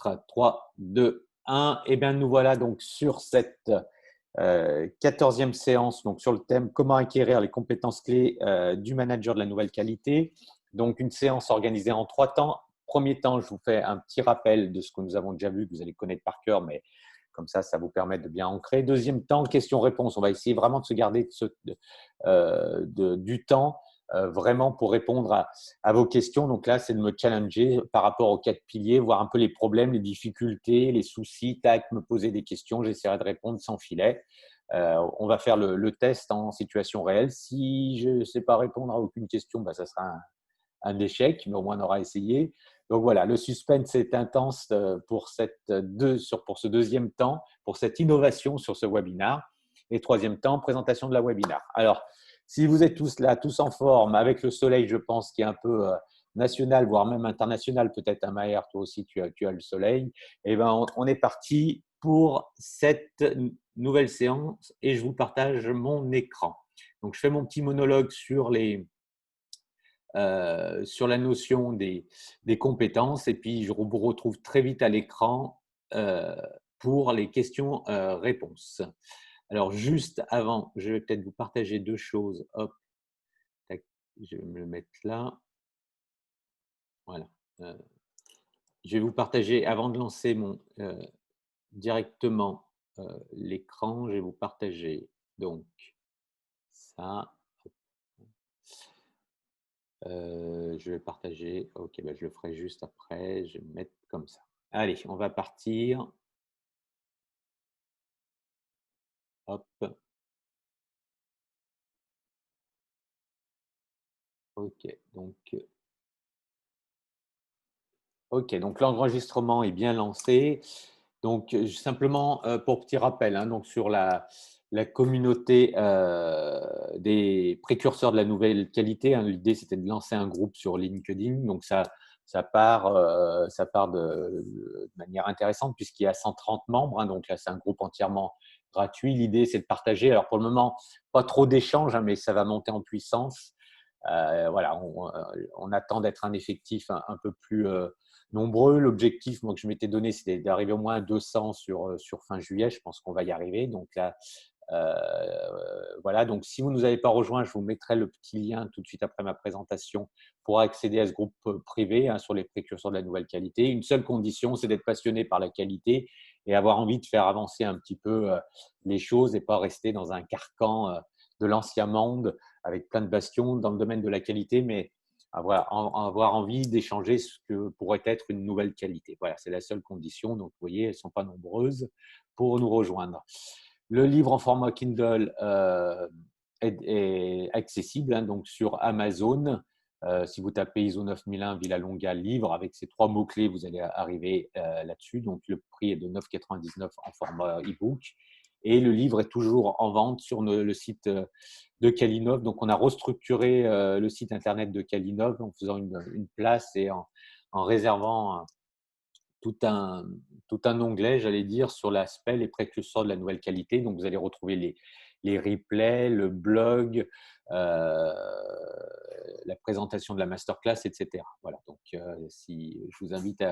enregistre. 3, 2, 1. Et bien, nous voilà donc sur cette 14e séance, donc sur le thème comment acquérir les compétences clés du manager de la nouvelle qualité. Donc, une séance organisée en 3 temps. Premier temps, je vous fais un petit rappel de ce que nous avons déjà vu, que vous allez connaître par cœur, mais comme ça vous permet de bien ancrer. Deuxième temps, questions-réponses. On va essayer vraiment de se garder du temps vraiment pour répondre à vos questions. Donc là, c'est de me challenger par rapport aux 4 piliers, voir un peu les problèmes, les difficultés, les soucis, tac, me poser des questions. J'essaierai de répondre sans filet. On va faire le test en situation réelle. Si je ne sais pas répondre à aucune question, ça sera un échec, mais au moins on aura essayé. Donc voilà, le suspense est intense pour ce deuxième temps, pour cette innovation sur ce webinaire. Et troisième temps, présentation de la webinaire. Alors, si vous êtes tous là, tous en forme, avec le soleil, je pense, qui est un peu national, voire même international, peut-être, hein, Maher, toi aussi, tu as le soleil. Eh bien, on est parti pour cette nouvelle séance et je vous partage mon écran. Donc, je fais mon petit monologue sur la notion des compétences et puis je vous retrouve très vite à l'écran pour les questions-réponses. Alors, juste avant, je vais peut-être vous partager 2 choses. Hop, tac, je vais me le mettre là. Voilà. Je vais vous partager, avant de lancer directement l'écran, je vais vous partager donc ça. Je vais partager. Ok, je le ferai juste après. Je vais me mettre comme ça. Allez, on va partir. Hop. Ok, donc l'enregistrement est bien lancé. Donc, simplement pour petit rappel, hein, donc sur la communauté des précurseurs de la nouvelle qualité, hein, l'idée c'était de lancer un groupe sur LinkedIn. Donc, ça part de manière intéressante puisqu'il y a 130 membres. Hein, donc là, c'est un groupe entièrement gratuit. L'idée, c'est de partager. Alors, pour le moment, pas trop d'échanges, hein, mais ça va monter en puissance. Voilà, on attend d'être un effectif un peu plus nombreux. L'objectif, moi, que je m'étais donné, c'était d'arriver au moins à 200 sur fin juillet. Je pense qu'on va y arriver. Donc là, voilà. Donc, si vous ne nous avez pas rejoint, je vous mettrai le petit lien tout de suite après ma présentation pour accéder à ce groupe privé, hein, sur les précurseurs de la nouvelle qualité. Une seule condition, c'est d'être passionné par la qualité et avoir envie de faire avancer un petit peu les choses et pas rester dans un carcan de l'ancien monde avec plein de bastions dans le domaine de la qualité, mais avoir envie d'échanger ce que pourrait être une nouvelle qualité. Voilà, c'est la seule condition. Donc, vous voyez, elles ne sont pas nombreuses pour nous rejoindre. Le livre en format Kindle est accessible, hein, donc sur Amazon. Si vous tapez ISO 9001 Villalonga livre, avec ces 3 mots-clés, vous allez arriver là-dessus. Donc, le prix est de 9,99 € en format e-book. Et le livre est toujours en vente sur le site de Calinov. Donc, on a restructuré le site internet de Calinov en faisant une place et en réservant tout un onglet, j'allais dire, sur l'aspect les précurseurs de la nouvelle qualité. Donc, vous allez retrouver les replays, le blog, la présentation de la masterclass, etc. Voilà. Donc, si je vous invite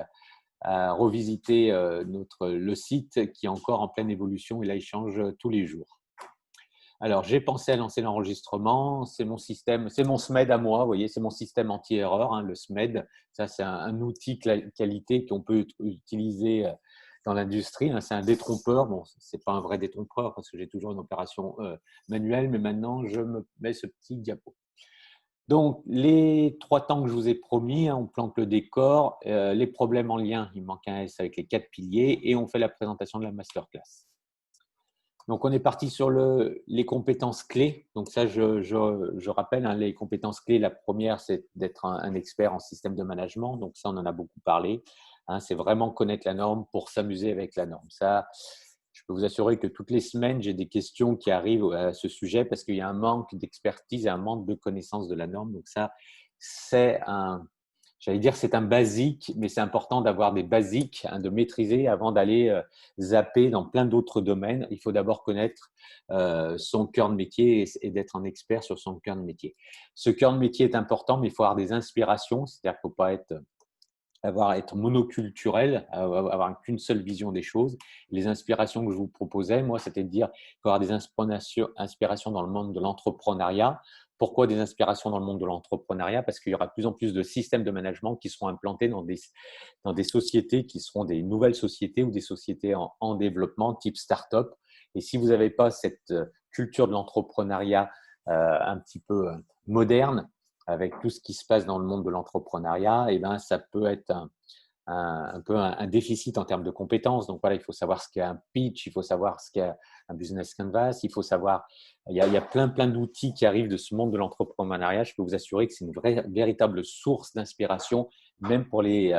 à revisiter le site qui est encore en pleine évolution et là, il change tous les jours. Alors, j'ai pensé à lancer l'enregistrement. C'est mon système, c'est mon SMED à moi, vous voyez, c'est mon système anti-erreur, hein, le SMED. Ça, c'est un outil qualité qu'on peut utiliser dans l'industrie. Hein. C'est un détrompeur. Bon, ce n'est pas un vrai détrompeur parce que j'ai toujours une opération manuelle, mais maintenant, je me mets ce petit diapo. Donc, les 3 temps que je vous ai promis, hein, on plante le décor, les problèmes en lien, il manque un S avec les 4 piliers et on fait la présentation de la masterclass. Donc, on est parti sur les compétences clés. Donc, ça, je rappelle, hein, les compétences clés, la première, c'est d'être un expert en système de management. Donc, ça, on en a beaucoup parlé. Hein, c'est vraiment connaître la norme pour s'amuser avec la norme. Ça, je peux vous assurer que toutes les semaines, j'ai des questions qui arrivent à ce sujet parce qu'il y a un manque d'expertise et un manque de connaissance de la norme. Donc, ça, c'est j'allais dire c'est un basique, mais c'est important d'avoir des basiques, hein, de maîtriser avant d'aller zapper dans plein d'autres domaines. Il faut d'abord connaître son cœur de métier et d'être un expert sur son cœur de métier. Ce cœur de métier est important, mais il faut avoir des inspirations, c'est-à-dire qu'il ne faut pas être être monoculturel, avoir qu'une seule vision des choses. Les inspirations que je vous proposais, moi, c'était de dire qu'il faut avoir des inspirations dans le monde de l'entrepreneuriat. Pourquoi des inspirations dans le monde de l'entrepreneuriat? Parce qu'il y aura de plus en plus de systèmes de management qui seront implantés dans des sociétés qui seront des nouvelles sociétés ou des sociétés en développement type start-up. Et si vous n'avez pas cette culture de l'entrepreneuriat un petit peu moderne, avec tout ce qui se passe dans le monde de l'entrepreneuriat, eh ben, ça peut être un peu un déficit en termes de compétences. Donc voilà, il faut savoir ce qu'est un pitch, il faut savoir ce qu'est un business canvas, il faut savoir, il y a plein d'outils qui arrivent de ce monde de l'entrepreneuriat. Je peux vous assurer que c'est une véritable source d'inspiration, même pour les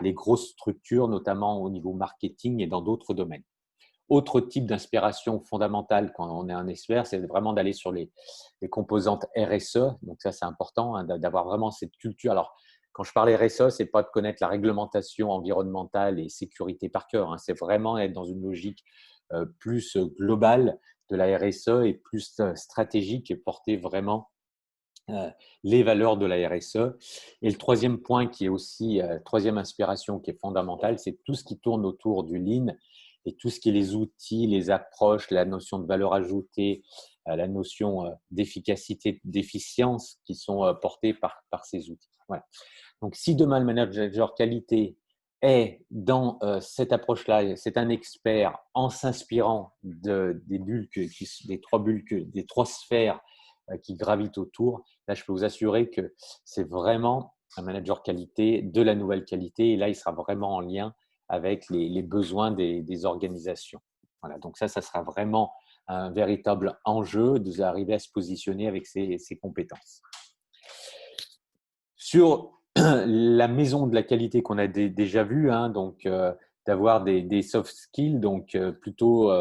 grosses structures, notamment au niveau marketing et dans d'autres domaines. Autre type d'inspiration fondamentale quand on est un expert, c'est vraiment d'aller sur les composantes RSE. Donc ça, c'est important hein, d'avoir vraiment cette culture. Alors, quand je parle RSE, c'est pas de connaître la réglementation environnementale et sécurité par cœur. Hein. C'est vraiment être dans une logique plus globale de la RSE et plus stratégique et porter vraiment les valeurs de la RSE. Et le troisième point qui est aussi, troisième inspiration qui est fondamentale, c'est tout ce qui tourne autour du Lean et tout ce qui est les outils, les approches, la notion de valeur ajoutée, la notion d'efficacité, d'efficience qui sont portées par ces outils. Voilà. Donc, si demain le manager qualité est dans cette approche-là, c'est un expert en s'inspirant des trois sphères qui gravitent autour, là, je peux vous assurer que c'est vraiment un manager qualité de la nouvelle qualité et là, il sera vraiment en lien avec les besoins des organisations. Voilà, donc ça sera vraiment un véritable enjeu d'arriver à se positionner avec ces compétences. Sur la maison de la qualité qu'on a déjà vue, hein, donc d'avoir des soft skills, donc plutôt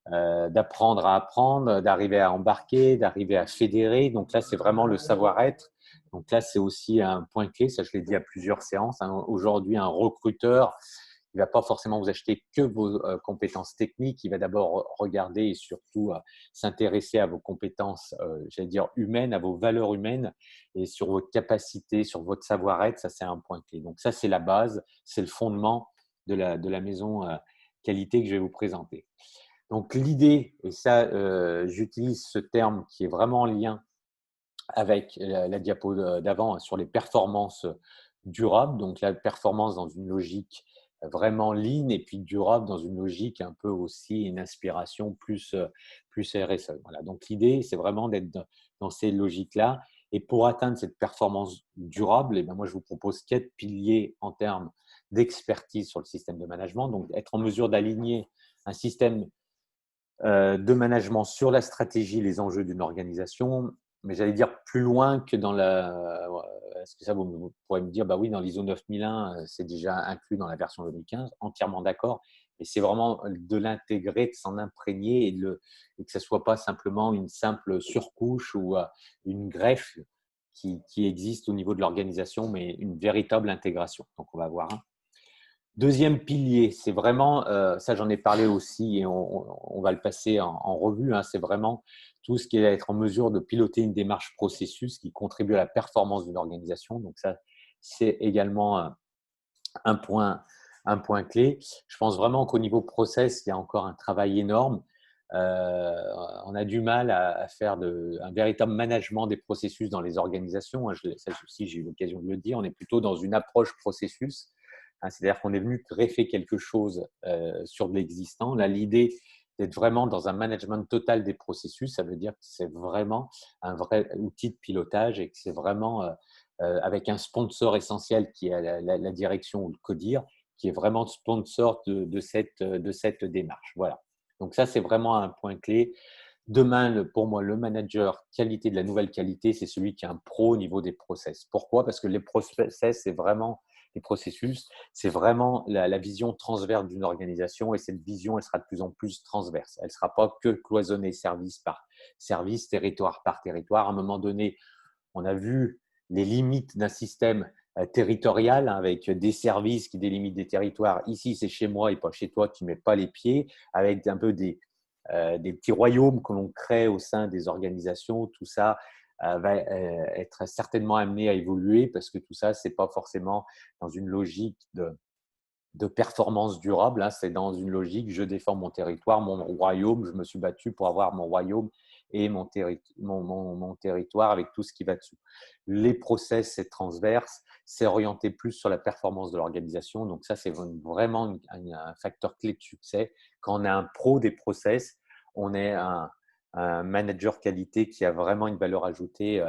d'apprendre à apprendre, d'arriver à embarquer, d'arriver à fédérer. Donc là, c'est vraiment le savoir-être. Donc là, c'est aussi un point clé, ça je l'ai dit à plusieurs séances. Hein. Aujourd'hui, un recruteur, il ne va pas forcément vous acheter que vos compétences techniques, il va d'abord regarder et surtout s'intéresser à vos compétences, j'allais dire humaines, à vos valeurs humaines et sur votre capacité, sur votre savoir-être, ça c'est un point clé. Donc ça, c'est la base, c'est le fondement de la maison qualité que je vais vous présenter. Donc l'idée, et ça j'utilise ce terme qui est vraiment en lien avec la diapo d'avant sur les performances durables, donc la performance dans une logique vraiment lean et puis durable dans une logique un peu aussi une inspiration plus RSE. Voilà. Donc l'idée, c'est vraiment d'être dans ces logiques-là. Et pour atteindre cette performance durable, eh bien, moi, je vous propose 4 piliers en termes d'expertise sur le système de management. Donc, être en mesure d'aligner un système de management sur la stratégie, les enjeux d'une organisation, mais j'allais dire plus loin que dans la… Est-ce que ça, vous pourrez me dire, bah oui, dans l'ISO 9001, c'est déjà inclus dans la version 2015, entièrement d'accord, mais c'est vraiment de l'intégrer, de s'en imprégner et que ce ne soit pas simplement une simple surcouche ou une greffe qui existe au niveau de l'organisation, mais une véritable intégration. Donc, on va voir. Deuxième pilier, c'est vraiment, ça j'en ai parlé aussi et on va le passer en revue, hein, c'est vraiment tout ce qui est être en mesure de piloter une démarche processus qui contribue à la performance d'une organisation. Donc ça, c'est également un point, un point clé. Je pense vraiment qu'au niveau process, il y a encore un travail énorme. On a du mal à faire un véritable management des processus dans les organisations. Ça aussi, j'ai eu l'occasion de le dire. On est plutôt dans une approche processus. C'est-à-dire qu'on est venu greffer quelque chose sur de l'existant. Là, l'idée d'être vraiment dans un management total des processus, ça veut dire que c'est vraiment un vrai outil de pilotage et que c'est vraiment avec un sponsor essentiel qui est la direction ou le CODIR, qui est vraiment sponsor de cette démarche. Voilà. Donc ça, c'est vraiment un point clé. Demain, pour moi, le manager qualité de la nouvelle qualité, c'est celui qui est un pro au niveau des process. Pourquoi? Parce que les process, c'est vraiment les processus, c'est vraiment la vision transverse d'une organisation et cette vision, elle sera de plus en plus transverse. Elle ne sera pas que cloisonnée service par service, territoire par territoire. À un moment donné, on a vu les limites d'un système territorial hein, avec des services qui délimitent des territoires. Ici, c'est chez moi et pas chez toi, tu ne mets pas les pieds, avec un peu des petits royaumes que l'on crée au sein des organisations. Tout ça va être certainement amené à évoluer parce que tout ça, c'est pas forcément dans une logique de performance durable, hein, c'est dans une logique, je défends mon territoire, mon royaume, je me suis battu pour avoir mon royaume et mon territoire avec tout ce qui va dessus. Les process, c'est transverse, c'est orienté plus sur la performance de l'organisation. Donc ça, c'est vraiment un facteur clé de succès. Quand on est un pro des process, on est un manager qualité qui a vraiment une valeur ajoutée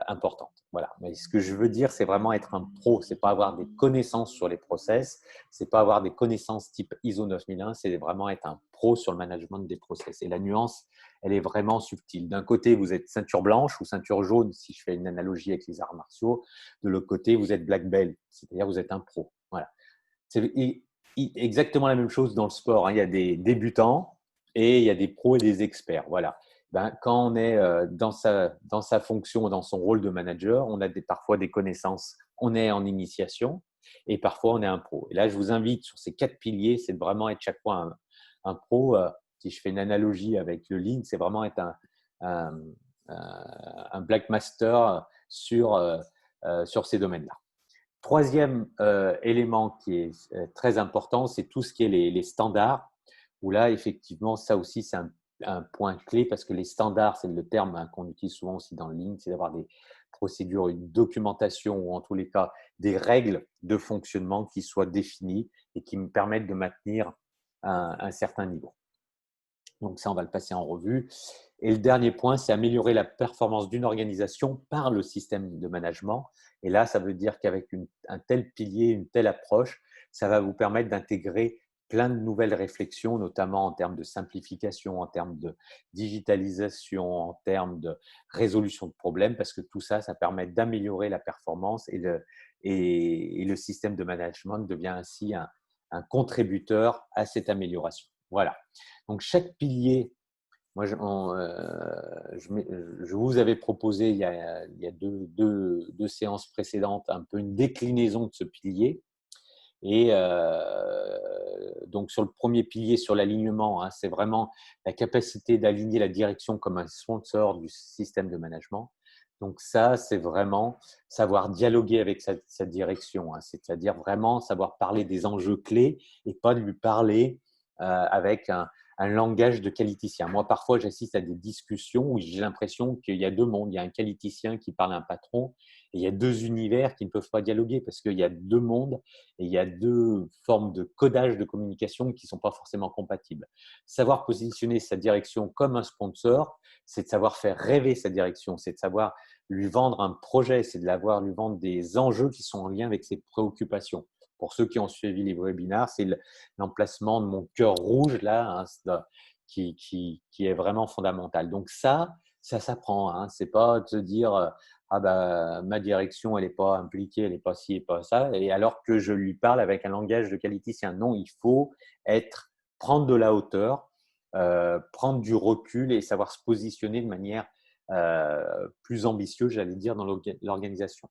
importante. Voilà. Mais ce que je veux dire, c'est vraiment être un pro. C'est pas avoir des connaissances sur les process, c'est pas avoir des connaissances type ISO 9001, c'est vraiment être un pro sur le management des process. Et la nuance, elle est vraiment subtile. D'un côté, vous êtes ceinture blanche ou ceinture jaune, si je fais une analogie avec les arts martiaux. De l'autre côté, vous êtes black belt, c'est-à-dire vous êtes un pro. Voilà. C'est exactement la même chose dans le sport, hein. Il y a des débutants et il y a des pros et des experts. Voilà. Ben, quand on est dans sa fonction, dans son rôle de manager, on a parfois des connaissances, on est en initiation et parfois on est un pro. Et là, je vous invite sur ces 4 piliers, c'est de vraiment être chaque fois un pro. Si je fais une analogie avec le lean, c'est vraiment être un, un black master sur ces domaines-là. Troisième élément qui est très important, c'est tout ce qui est les standards, où là, effectivement, ça aussi, c'est un point clé parce que les standards, c'est le terme hein, qu'on utilise souvent aussi dans le Lean, c'est d'avoir des procédures, une documentation ou en tous les cas des règles de fonctionnement qui soient définies et qui me permettent de maintenir un certain niveau. Donc ça, on va le passer en revue. Et le dernier point, c'est améliorer la performance d'une organisation par le système de management. Et là, ça veut dire qu'avec un tel pilier, une telle approche, ça va vous permettre d'intégrer plein de nouvelles réflexions, notamment en termes de simplification, en termes de digitalisation, en termes de résolution de problèmes, parce que tout ça, ça permet d'améliorer la performance et le système de management devient ainsi un contributeur à cette amélioration. Voilà. Donc, chaque pilier, moi, je vous avais proposé il y a deux séances précédentes un peu une déclinaison de ce pilier. Et donc, sur le premier pilier, sur l'alignement, hein, c'est vraiment la capacité d'aligner la direction comme un sponsor du système de management. Donc, ça, c'est vraiment savoir dialoguer avec sa direction, hein, c'est-à-dire vraiment savoir parler des enjeux clés et pas de lui parler avec un langage de qualiticien. Moi, parfois, j'assiste à des discussions où j'ai l'impression qu'il y a deux mondes. Il y a un qualiticien qui parle à un patron et il y a deux univers qui ne peuvent pas dialoguer parce qu'il y a deux mondes et il y a deux formes de codage de communication qui ne sont pas forcément compatibles. Savoir positionner sa direction comme un sponsor, c'est de savoir faire rêver sa direction, c'est de savoir lui vendre un projet, c'est de lui vendre des enjeux qui sont en lien avec ses préoccupations. Pour ceux qui ont suivi les webinars, c'est l'emplacement de mon cœur rouge là, hein, qui est vraiment fondamental. Donc ça s'apprend. Hein. C'est pas de se dire ah bah, ma direction elle n'est pas impliquée, elle n'est pas ci et pas ça, et alors que je lui parle avec un langage de qualiticien. Non, il faut prendre de la hauteur, prendre du recul et savoir se positionner de manière plus ambitieuse, j'allais dire, dans l'organisation.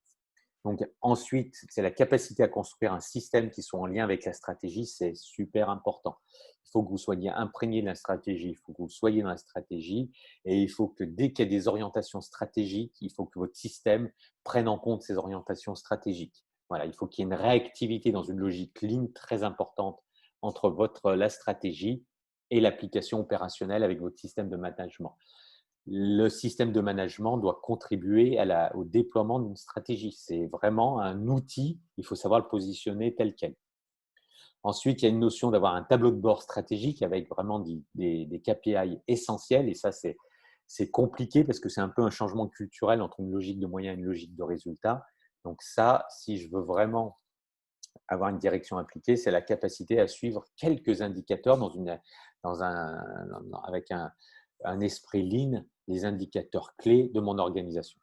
Donc ensuite, c'est la capacité à construire un système qui soit en lien avec la stratégie, c'est super important. Il faut que vous soyez imprégné de la stratégie, il faut que vous soyez dans la stratégie et il faut que dès qu'il y a des orientations stratégiques, il faut que votre système prenne en compte ces orientations stratégiques. Voilà, il faut qu'il y ait une réactivité dans une logique lean très importante entre la stratégie et l'application opérationnelle avec votre système de management. Le système de management doit contribuer au déploiement d'une stratégie. C'est vraiment un outil, il faut savoir le positionner tel quel. Ensuite, il y a une notion d'avoir un tableau de bord stratégique avec vraiment des KPI essentiels. Et ça, c'est compliqué parce que c'est un peu un changement culturel entre une logique de moyens et une logique de résultat. Donc ça, si je veux vraiment avoir une direction appliquée, c'est la capacité à suivre quelques indicateurs avec un esprit lean, les indicateurs clés de mon organisation.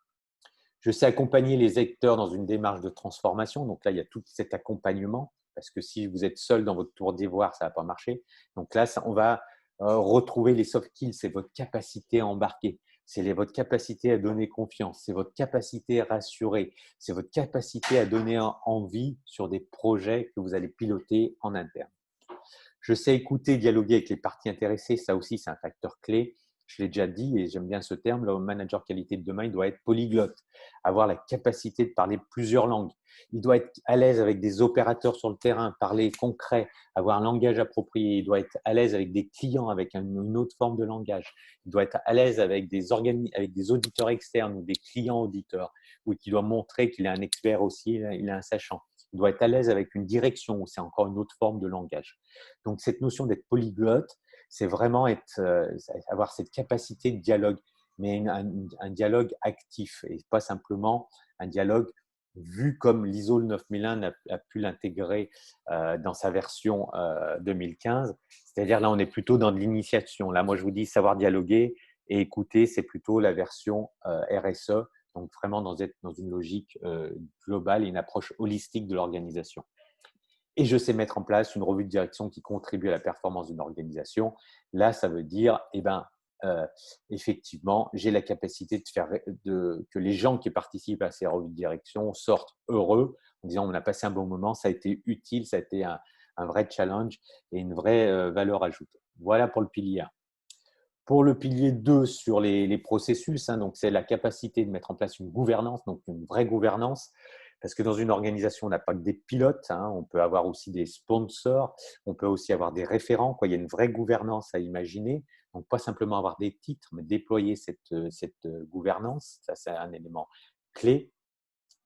Je sais accompagner les acteurs dans une démarche de transformation. Donc là, il y a tout cet accompagnement parce que si vous êtes seul dans votre tour d'ivoire, ça ne va pas marcher. Donc là, on va retrouver les soft skills, c'est votre capacité à embarquer, c'est votre capacité à donner confiance, c'est votre capacité à rassurer, c'est votre capacité à donner envie sur des projets que vous allez piloter en interne. Je sais écouter, dialoguer avec les parties intéressées, ça aussi c'est un facteur clé. je l'ai déjà dit et j'aime bien ce terme, le manager qualité de demain, il doit être polyglotte, avoir la capacité de parler plusieurs langues. Il doit être à l'aise avec des opérateurs sur le terrain, parler concret, avoir un langage approprié. Il doit être à l'aise avec des clients, avec une autre forme de langage. Il doit être à l'aise avec avec des auditeurs externes ou des clients auditeurs, ou qui doit montrer qu'il est un expert aussi, il est un sachant. Il doit être à l'aise avec une direction, où c'est encore une autre forme de langage. Donc, cette notion d'être polyglotte, c'est vraiment avoir cette capacité de dialogue, mais un dialogue actif et pas simplement un dialogue vu comme l'ISO 9001 a pu l'intégrer dans sa version 2015. C'est-à-dire là, on est plutôt dans de l'initiation. Là, moi, je vous dis savoir dialoguer et écouter, c'est plutôt la version RSE, donc vraiment dans une logique globale et une approche holistique de l'organisation. Et je sais mettre en place une revue de direction qui contribue à la performance d'une organisation. Là, ça veut dire, effectivement, j'ai la capacité que les gens qui participent à ces revues de direction sortent heureux en disant on a passé un bon moment, ça a été utile, ça a été un vrai challenge et une vraie valeur ajoutée. Voilà pour le pilier 1. Pour le pilier 2 sur les processus, donc c'est la capacité de mettre en place une gouvernance, donc une vraie gouvernance, parce que dans une organisation, on n'a pas que des pilotes, on peut avoir aussi des sponsors, on peut aussi avoir des référents. Il y a une vraie gouvernance à imaginer, donc pas simplement avoir des titres, mais déployer cette gouvernance. Ça, c'est un élément clé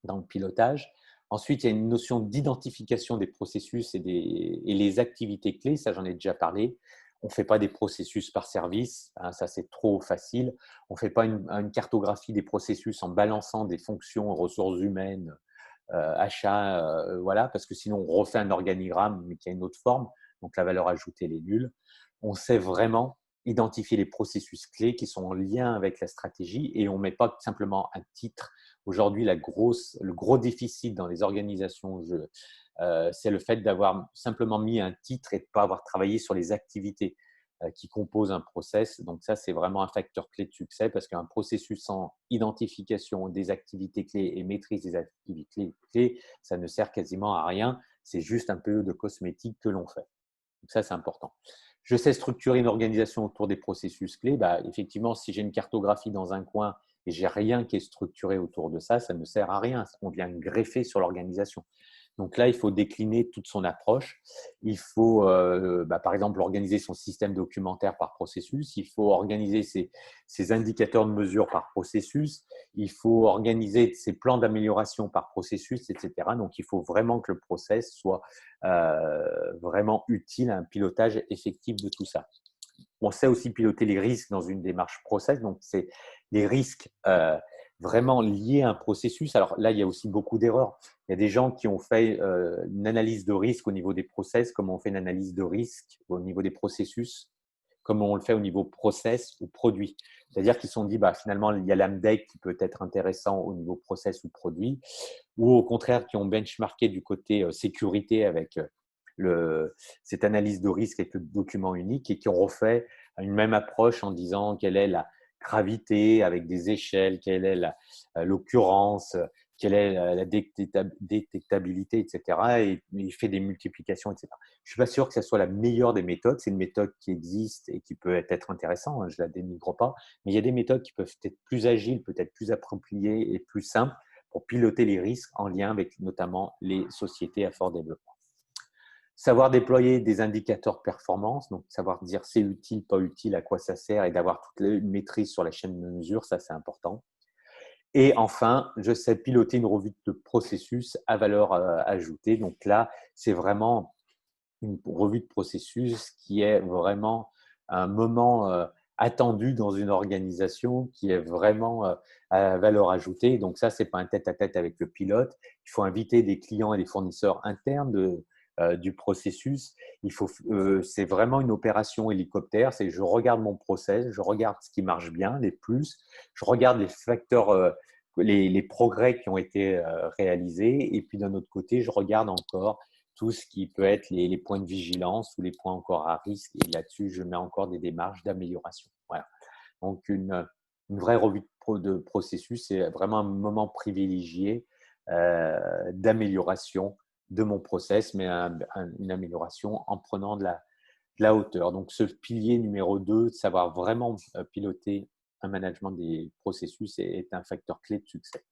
dans le pilotage. Ensuite, il y a une notion d'identification des processus et les activités clés. Ça, j'en ai déjà parlé. On ne fait pas des processus par service, ça c'est trop facile. On ne fait pas une cartographie des processus en balançant des fonctions ressources humaines, achats, voilà, parce que sinon on refait un organigramme mais qui a une autre forme, donc la valeur ajoutée elle est nulle. On sait vraiment identifier les processus clés qui sont en lien avec la stratégie et on ne met pas simplement un titre. Aujourd'hui, le gros déficit dans les organisations, c'est le fait d'avoir simplement mis un titre et de ne pas avoir travaillé sur les activités qui composent un process. Donc ça, c'est vraiment un facteur clé de succès parce qu'un processus sans identification des activités clés et maîtrise des activités clés, ça ne sert quasiment à rien. C'est juste un peu de cosmétique que l'on fait. Donc ça, c'est important. Je sais structurer une organisation autour des processus clés. Effectivement, si j'ai une cartographie dans un coin et j'ai rien qui est structuré autour de ça, ça ne sert à rien. On vient greffer sur l'organisation. Donc là, il faut décliner toute son approche. Il faut, par exemple, organiser son système documentaire par processus. Il faut organiser ses indicateurs de mesure par processus. Il faut organiser ses plans d'amélioration par processus, etc. Donc, il faut vraiment que le process soit vraiment utile à un pilotage effectif de tout ça. On sait aussi piloter les risques dans une démarche process. Donc, c'est les risques vraiment liés à un processus. Alors là, il y a aussi beaucoup d'erreurs. Il y a des gens qui ont fait une analyse de risque au niveau des process, comme on fait une analyse de risque au niveau des processus, comme on le fait au niveau process ou produit. C'est-à-dire qu'ils se sont dit, finalement, il y a l'AMDEC qui peut être intéressant au niveau process ou produit, ou au contraire, qui ont benchmarké du côté sécurité avec cette analyse de risque avec le document unique et qui ont refait une même approche en disant quelle est la gravité avec des échelles, quelle est l'occurrence, quelle est la détectabilité, etc. Et il fait des multiplications, etc. Je ne suis pas sûr que ce soit la meilleure des méthodes. C'est une méthode qui existe et qui peut être intéressante, je ne la dénigre pas, mais il y a des méthodes qui peuvent être plus agiles, peut-être plus appropriées et plus simples pour piloter les risques en lien avec notamment les sociétés à fort développement. Savoir déployer des indicateurs performance, donc savoir dire c'est utile, pas utile, à quoi ça sert et d'avoir toute une maîtrise sur la chaîne de mesure, ça c'est important. Et enfin, je sais piloter une revue de processus à valeur ajoutée. Donc là, c'est vraiment une revue de processus qui est vraiment un moment attendu dans une organisation qui est vraiment à valeur ajoutée. Donc ça, ce n'est pas un tête-à-tête avec le pilote. Il faut inviter des clients et des fournisseurs internes du processus. C'est vraiment une opération hélicoptère. C'est je regarde mon process, je regarde ce qui marche bien, les plus, je regarde les facteurs, les progrès qui ont été réalisés. Et puis d'un autre côté, je regarde encore tout ce qui peut être les points de vigilance ou les points encore à risque. Et là-dessus, je mets encore des démarches d'amélioration. Voilà. Donc, une vraie revue de processus, c'est vraiment un moment privilégié d'amélioration de mon process, mais une amélioration en prenant de de la hauteur. Donc, ce pilier numéro 2, savoir vraiment piloter un management des processus est un facteur clé de succès.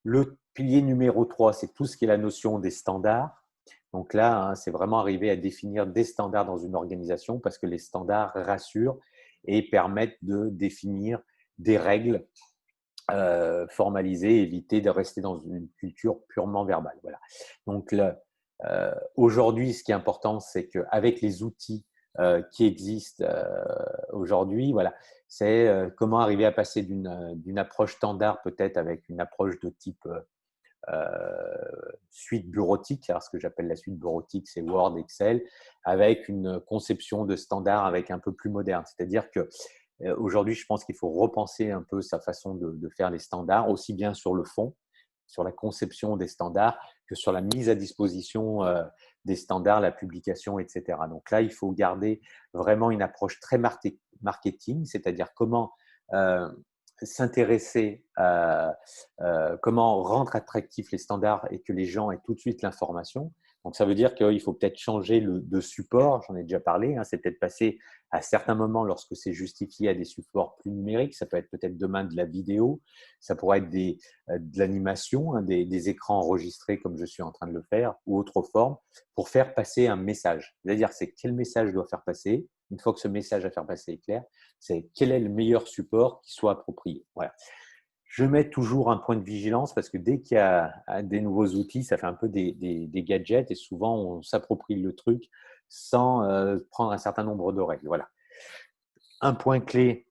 Le pilier numéro 3, c'est tout ce qui est la notion des standards. Donc là, hein, c'est vraiment arriver à définir des standards dans une organisation parce que les standards rassurent et permettent de définir des règles formalisées, éviter de rester dans une culture purement verbale. Voilà. Donc aujourd'hui, ce qui est important, c'est qu'avec les outils qui existent aujourd'hui, voilà, c'est comment arriver à passer d'une approche standard peut-être avec une approche de type suite bureautique. Alors, ce que j'appelle la suite bureautique, c'est Word, Excel, avec une conception de standard avec un peu plus moderne. C'est-à-dire que aujourd'hui, je pense qu'il faut repenser un peu sa façon de faire les standards, aussi bien sur le fond, sur la conception des standards, que sur la mise à disposition des standards, la publication, etc. Donc là, il faut garder vraiment une approche très marketing, c'est-à-dire comment s'intéresser à comment rendre attractifs les standards et que les gens aient tout de suite l'information. Donc, ça veut dire qu'il faut peut-être changer de support, j'en ai déjà parlé, hein, c'est peut-être passer à certains moments, lorsque c'est justifié, à des supports plus numériques. Ça peut être peut-être demain de la vidéo, ça pourrait être de l'animation, hein, des écrans enregistrés comme je suis en train de le faire, ou autre forme, pour faire passer un message. C'est-à-dire, c'est quel message je dois faire passer. Une fois que ce message à faire passer est clair, c'est quel est le meilleur support qui soit approprié. Voilà. Je mets toujours un point de vigilance parce que dès qu'il y a des nouveaux outils, ça fait un peu des gadgets et souvent on s'approprie le truc sans prendre un certain nombre de règles. Voilà. Un point clé,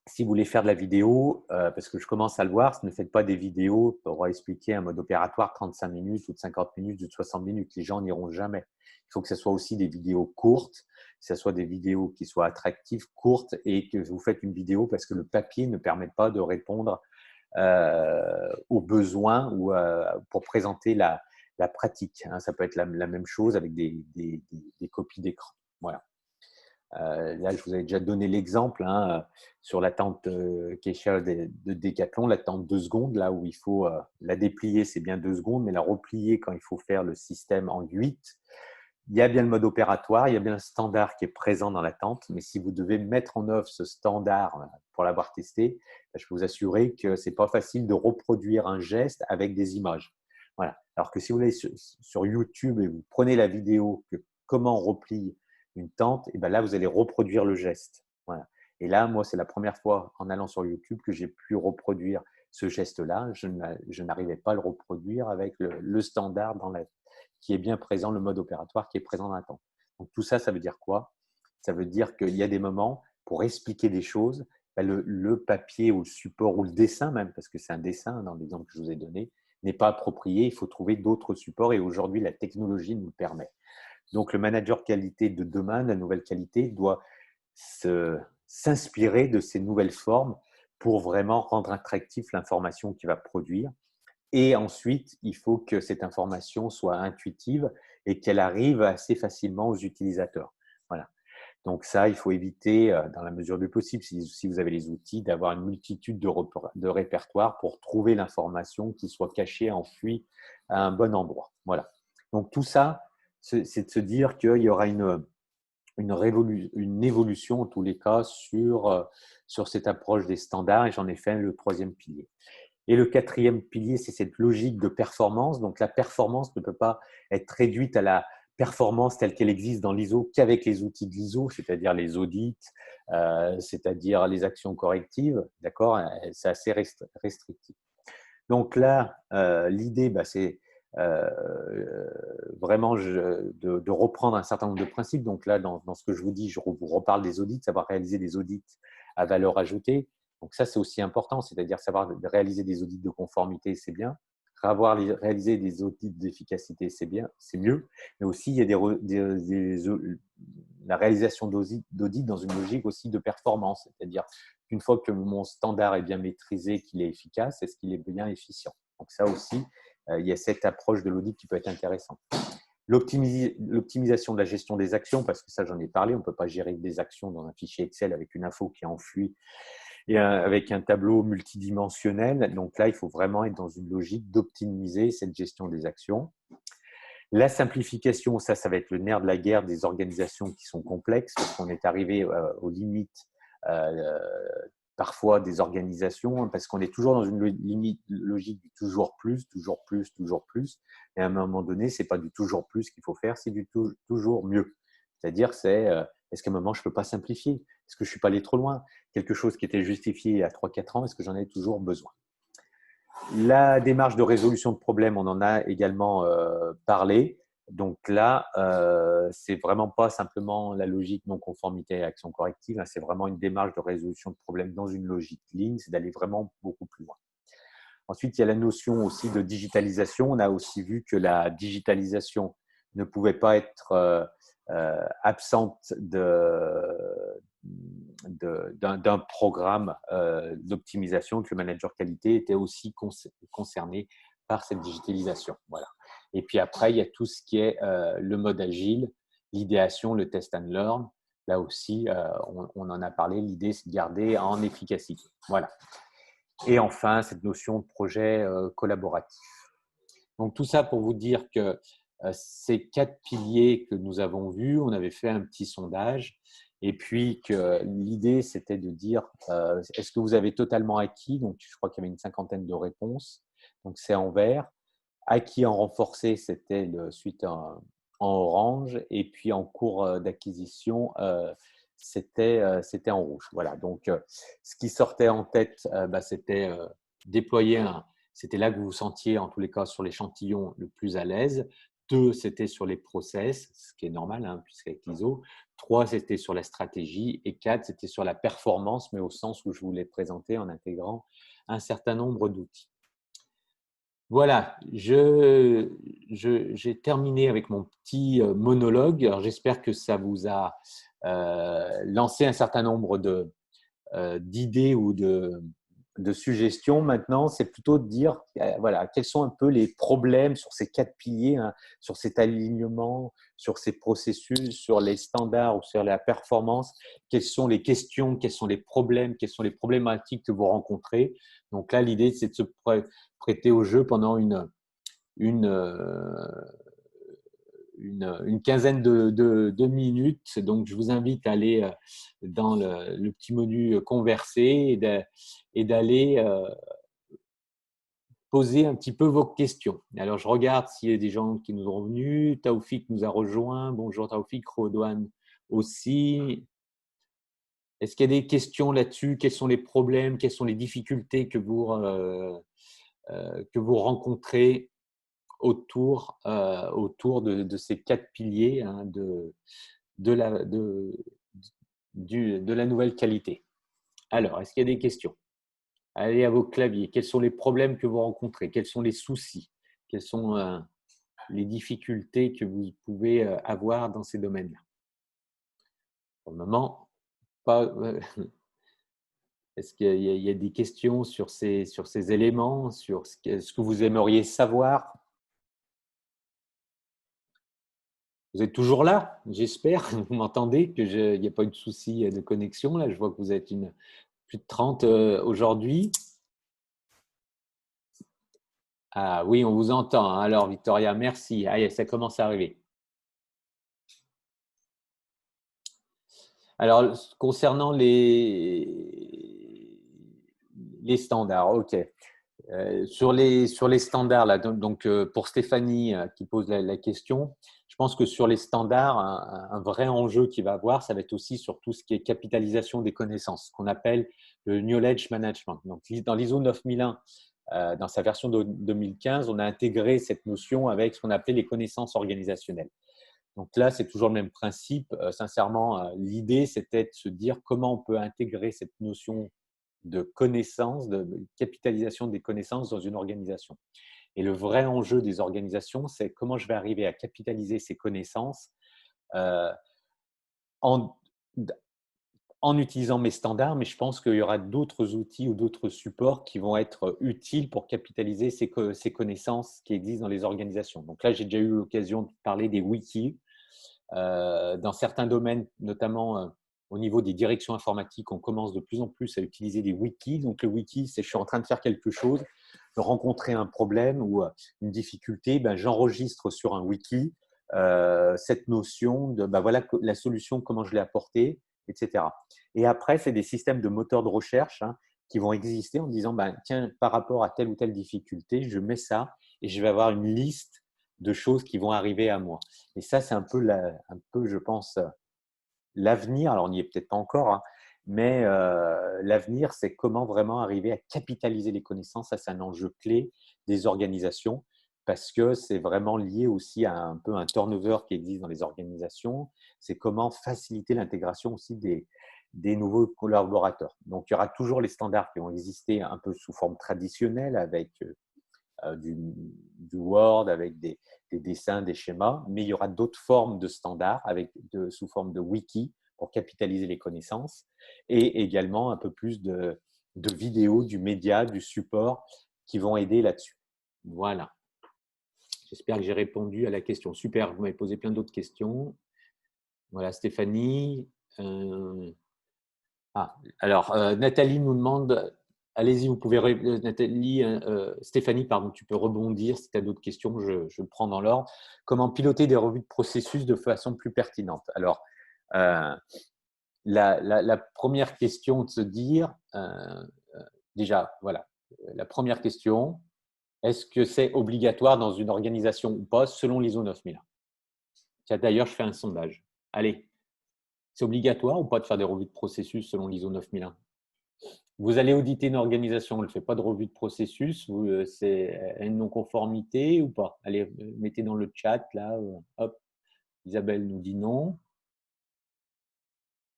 si vous voulez faire de la vidéo, parce que je commence à le voir, ne faites pas des vidéos pour expliquer un mode opératoire 35 minutes ou de 50 minutes ou de 60 minutes. Les gens n'iront jamais. Il faut que ce soit aussi des vidéos courtes, que ce soit des vidéos qui soient attractives, courtes, et que vous faites une vidéo parce que le papier ne permet pas de répondre aux besoins ou pour présenter la pratique. Hein. Ça peut être la même chose avec des copies d'écran. Voilà. Là, je vous avais déjà donné l'exemple hein, sur la tente Keisha de Decathlon, la tente 2 secondes, là où il faut la déplier, c'est bien 2 secondes, mais la replier quand il faut faire le système en 8. Il y a bien le mode opératoire, il y a bien le standard qui est présent dans la tente, mais si vous devez mettre en œuvre ce standard pour l'avoir testé, je peux vous assurer que ce n'est pas facile de reproduire un geste avec des images. Voilà. Alors que si vous allez sur YouTube et vous prenez la vidéo que comment on replie une tente, et ben là, vous allez reproduire le geste. Voilà. Et là, moi, c'est la première fois en allant sur YouTube que j'ai pu reproduire ce geste-là. Je n'arrivais pas à le reproduire avec le standard qui est bien présent, le mode opératoire qui est présent dans la tente. Donc, tout ça, ça veut dire quoi? Ça veut dire qu'il y a des moments pour expliquer des choses, ben le papier ou le support ou le dessin même, parce que c'est un dessin dans l'exemple que je vous ai donné, n'est pas approprié. Il faut trouver d'autres supports et aujourd'hui, la technologie nous le permet. Donc, le manager qualité de demain, la nouvelle qualité, doit s'inspirer de ces nouvelles formes pour vraiment rendre attractif l'information qu'il va produire. Et ensuite, il faut que cette information soit intuitive et qu'elle arrive assez facilement aux utilisateurs. Voilà. Donc ça, il faut éviter, dans la mesure du possible, si vous avez les outils, d'avoir une multitude de répertoires pour trouver l'information qui soit cachée, enfouie à un bon endroit. Voilà. Donc tout ça, c'est de se dire qu'il y aura une évolution en tous les cas sur cette approche des standards et j'en ai fait le troisième pilier. Et le quatrième pilier, c'est cette logique de performance. Donc la performance ne peut pas être réduite à la performance telle qu'elle existe dans l'ISO qu'avec les outils de l'ISO, c'est-à-dire les audits, c'est-à-dire les actions correctives. D'accord? C'est assez restrictif. Donc là, l'idée, c'est vraiment de reprendre un certain nombre de principes. Donc là, dans ce que je vous dis, je vous reparle des audits, savoir réaliser des audits à valeur ajoutée. Donc ça, c'est aussi important, c'est-à-dire savoir réaliser des audits de conformité, c'est bien. Réaliser des audits d'efficacité, c'est bien, c'est mieux. Mais aussi, il y a la réalisation d'audits dans une logique aussi de performance, c'est-à-dire qu'une fois que mon standard est bien maîtrisé, qu'il est efficace, est-ce qu'il est bien efficient? Donc ça aussi, il y a cette approche de l'audit qui peut être intéressante. L'optimisation de la gestion des actions, parce que ça, j'en ai parlé, on ne peut pas gérer des actions dans un fichier Excel avec une info qui est enfouie et avec un tableau multidimensionnel. Donc là, il faut vraiment être dans une logique d'optimiser cette gestion des actions. La simplification, ça va être le nerf de la guerre des organisations qui sont complexes, parce qu'on est arrivé aux limites euh, parfois des organisations, parce qu'on est toujours dans une logique du toujours plus, toujours plus, toujours plus. Et à un moment donné, ce n'est pas du toujours plus qu'il faut faire, c'est du toujours mieux. C'est-à-dire, est-ce qu'à un moment, je ne peux pas simplifier? Est-ce que je ne suis pas allé trop loin? Quelque chose qui était justifié il y a 3-4 ans, est-ce que j'en ai toujours besoin? La démarche de résolution de problèmes, on en a également parlé. Donc là, c'est vraiment pas simplement la logique non-conformité et action corrective, hein, c'est vraiment une démarche de résolution de problèmes dans une logique ligne, c'est d'aller vraiment beaucoup plus loin. Ensuite, il y a la notion aussi de digitalisation. On a aussi vu que la digitalisation ne pouvait pas être absente d'un programme d'optimisation, que le manager qualité était aussi concerné par cette digitalisation. Voilà. Et puis après, il y a tout ce qui est le mode agile, l'idéation, le test and learn. Là aussi, on en a parlé, l'idée, c'est de garder en efficacité. Voilà. Et enfin, cette notion de projet collaboratif. Donc, tout ça pour vous dire que ces 4 piliers que nous avons vus, on avait fait un petit sondage. Et puis, que l'idée, c'était de dire, est-ce que vous avez totalement acquis? Donc, je crois qu'il y avait une 50aine de réponses. Donc, c'est en vert. Acquis en renforcé, c'était suite en orange. Et puis, en cours d'acquisition, c'était en rouge. Voilà. Donc, ce qui sortait en tête, c'était déployer c'était là que vous vous sentiez, en tous les cas, sur l'échantillon le plus à l'aise. 2, c'était sur les process, ce qui est normal, hein, puisqu'avec l'ISO. 3, c'était sur la stratégie. Et 4, c'était sur la performance, mais au sens où je vous l'ai présenté en intégrant un certain nombre d'outils. Voilà, j'ai terminé avec mon petit monologue. J'espère que ça vous a lancé un certain nombre d'idées ou de suggestions. Maintenant, c'est plutôt de dire voilà, quels sont un peu les problèmes sur ces 4 piliers, hein, sur cet alignement, sur ces processus, sur les standards ou sur la performance. Quelles sont les questions, quels sont les problèmes, quelles sont les problématiques que vous rencontrez. Donc là, l'idée, c'est de se prêter au jeu pendant une quinzaine de minutes. Donc, je vous invite à aller dans le petit menu converser et d'aller poser un petit peu vos questions. Alors, je regarde s'il y a des gens qui nous sont venus. Taoufik nous a rejoint. Bonjour Taoufik, Rodouane aussi. Est-ce qu'il y a des questions là-dessus? Quels sont les problèmes? Quelles sont les difficultés que vous rencontrez autour de ces 4 piliers, hein, de la nouvelle qualité? Alors, est-ce qu'il y a des questions? Allez à vos claviers. Quels sont les problèmes que vous rencontrez? Quels sont les soucis? Quelles sont les difficultés que vous pouvez avoir dans ces domaines-là? Pour le moment, pas. Est-ce qu'il y a des questions sur ces éléments, sur ce que vous aimeriez savoir? Vous êtes toujours là, j'espère. Vous m'entendez, qu'il n'y a pas eu de souci de connexion. Là, je vois que vous êtes plus de 30 aujourd'hui. Ah oui, on vous entend. Alors, Victoria, merci. Ah, ça commence à arriver. Alors, concernant les standards, OK. Sur les standards, là, donc pour Stéphanie qui pose la question, je pense que sur les standards, un vrai enjeu qu'il va avoir, ça va être aussi sur tout ce qui est capitalisation des connaissances, ce qu'on appelle le knowledge management. Donc, dans l'ISO 9001, dans sa version de 2015, on a intégré cette notion avec ce qu'on appelait les connaissances organisationnelles. Donc là, c'est toujours le même principe. Sincèrement, l'idée, c'était de se dire comment on peut intégrer cette notion de connaissances, de capitalisation des connaissances dans une organisation. Et le vrai enjeu des organisations, c'est comment je vais arriver à capitaliser ces connaissances euh, en, en utilisant mes standards, mais je pense qu'il y aura d'autres outils ou d'autres supports qui vont être utiles pour capitaliser ces connaissances qui existent dans les organisations. Donc là, j'ai déjà eu l'occasion de parler des wikis. Dans certains domaines, notamment au niveau des directions informatiques, on commence de plus en plus à utiliser des wikis. Donc, le wiki, c'est je suis en train de faire quelque chose. rencontrer un problème ou une difficulté, ben, j'enregistre sur un wiki cette notion de ben, voilà la solution, comment je l'ai apportée, etc. Et après, c'est des systèmes de moteurs de recherche qui vont exister en disant ben, tiens, par rapport à telle ou telle difficulté, je mets ça et je vais avoir une liste de choses qui vont arriver à moi. Et ça, c'est un peu, je pense, l'avenir. Alors, on n'y est peut-être pas encore, mais l'avenir, c'est comment vraiment arriver à capitaliser les connaissances. Ça, c'est un enjeu clé des organisations parce que c'est vraiment lié aussi à un peu un turnover qui existe dans les organisations. C'est comment faciliter l'intégration aussi des nouveaux collaborateurs. Donc, il y aura toujours les standards qui vont exister un peu sous forme traditionnelle avec du Word, avec des dessins, des schémas, mais il y aura d'autres formes de standards sous forme de wiki pour capitaliser les connaissances et également un peu plus de vidéos, du média, du support qui vont aider là-dessus. Voilà. J'espère que j'ai répondu à la question. Super, vous m'avez posé plein d'autres questions. Voilà, Stéphanie. Alors, Nathalie nous demande, allez-y, vous pouvez, Nathalie, Stéphanie, pardon, tu peux rebondir si tu as d'autres questions, je le prends dans l'ordre. Comment piloter des revues de processus de façon plus pertinente? Alors, la première question de se dire, déjà, voilà, la première question, est-ce que c'est obligatoire dans une organisation ou pas selon l'ISO 9001? Tiens, d'ailleurs, je fais un sondage. Allez, c'est obligatoire ou pas de faire des revues de processus selon l'ISO 9001? Vous allez auditer une organisation, elle ne fait pas de revue de processus, c'est une non-conformité ou pas? Allez, mettez dans le chat, là, hop, Isabelle nous dit non.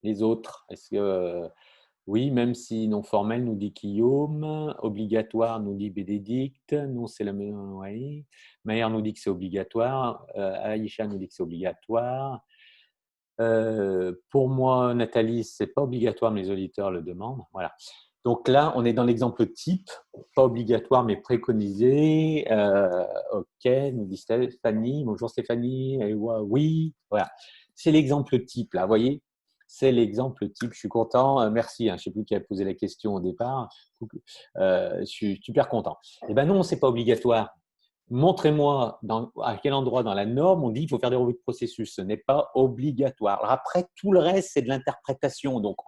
Les autres, est-ce que oui, même si non formel, nous dit Guillaume, obligatoire, nous dit Bénédicte, non, c'est la même, oui. Maher nous dit que c'est obligatoire, Aïcha nous dit que c'est obligatoire. Pour moi, Nathalie, ce n'est pas obligatoire, mais les auditeurs le demandent. Voilà. Donc là, on est dans l'exemple type, pas obligatoire, mais préconisé. OK, nous dit Stéphanie. Bonjour Stéphanie. Oui, voilà. C'est l'exemple type, là, vous voyez? C'est l'exemple type. Je suis content. Merci. Je ne sais plus qui a posé la question au départ. Je suis super content. Eh bien non, ce n'est pas obligatoire. Montrez-moi à quel endroit dans la norme on dit qu'il faut faire des revues de processus. Ce n'est pas obligatoire. Alors après, tout le reste, c'est de l'interprétation. Donc,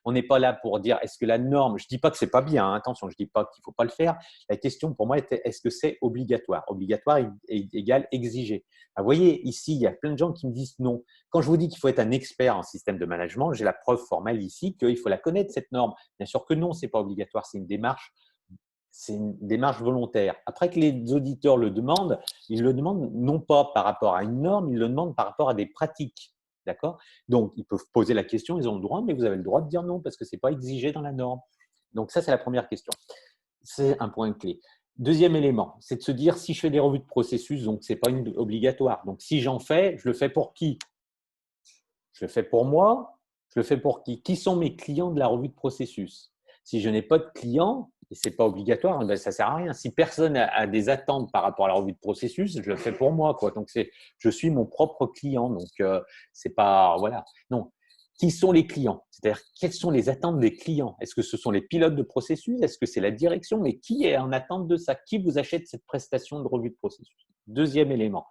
on n'est pas là pour dire est-ce que la norme, je ne dis pas que ce n'est pas bien, attention, je ne dis pas qu'il ne faut pas le faire. La question pour moi était est-ce que c'est obligatoire? Obligatoire égale exigé. Vous voyez, ici, il y a plein de gens qui me disent non. Quand je vous dis qu'il faut être un expert en système de management, j'ai la preuve formelle ici qu'il faut la connaître, cette norme. Bien sûr que non, ce n'est pas obligatoire, c'est une démarche volontaire. Après que les auditeurs le demandent, ils le demandent non pas par rapport à une norme, ils le demandent par rapport à des pratiques. D'accord? Donc, ils peuvent poser la question, ils ont le droit, mais vous avez le droit de dire non parce que ce n'est pas exigé dans la norme. Donc, ça, c'est la première question. C'est un point clé. Deuxième élément, c'est de se dire si je fais des revues de processus, donc ce n'est pas obligatoire. Donc, si j'en fais, je le fais pour qui? Je le fais pour moi, je le fais pour qui? Qui sont mes clients de la revue de processus? Si je n'ai pas de clients, et ce n'est pas obligatoire, ben ça ne sert à rien. Si personne a des attentes par rapport à la revue de processus, je le fais pour moi, quoi. Donc, je suis mon propre client. Donc, c'est pas… Voilà. Non. Qui sont les clients? C'est-à-dire, quelles sont les attentes des clients? Est-ce que ce sont les pilotes de processus? Est-ce que c'est la direction? Mais qui est en attente de ça? Qui vous achète cette prestation de revue de processus? Deuxième élément.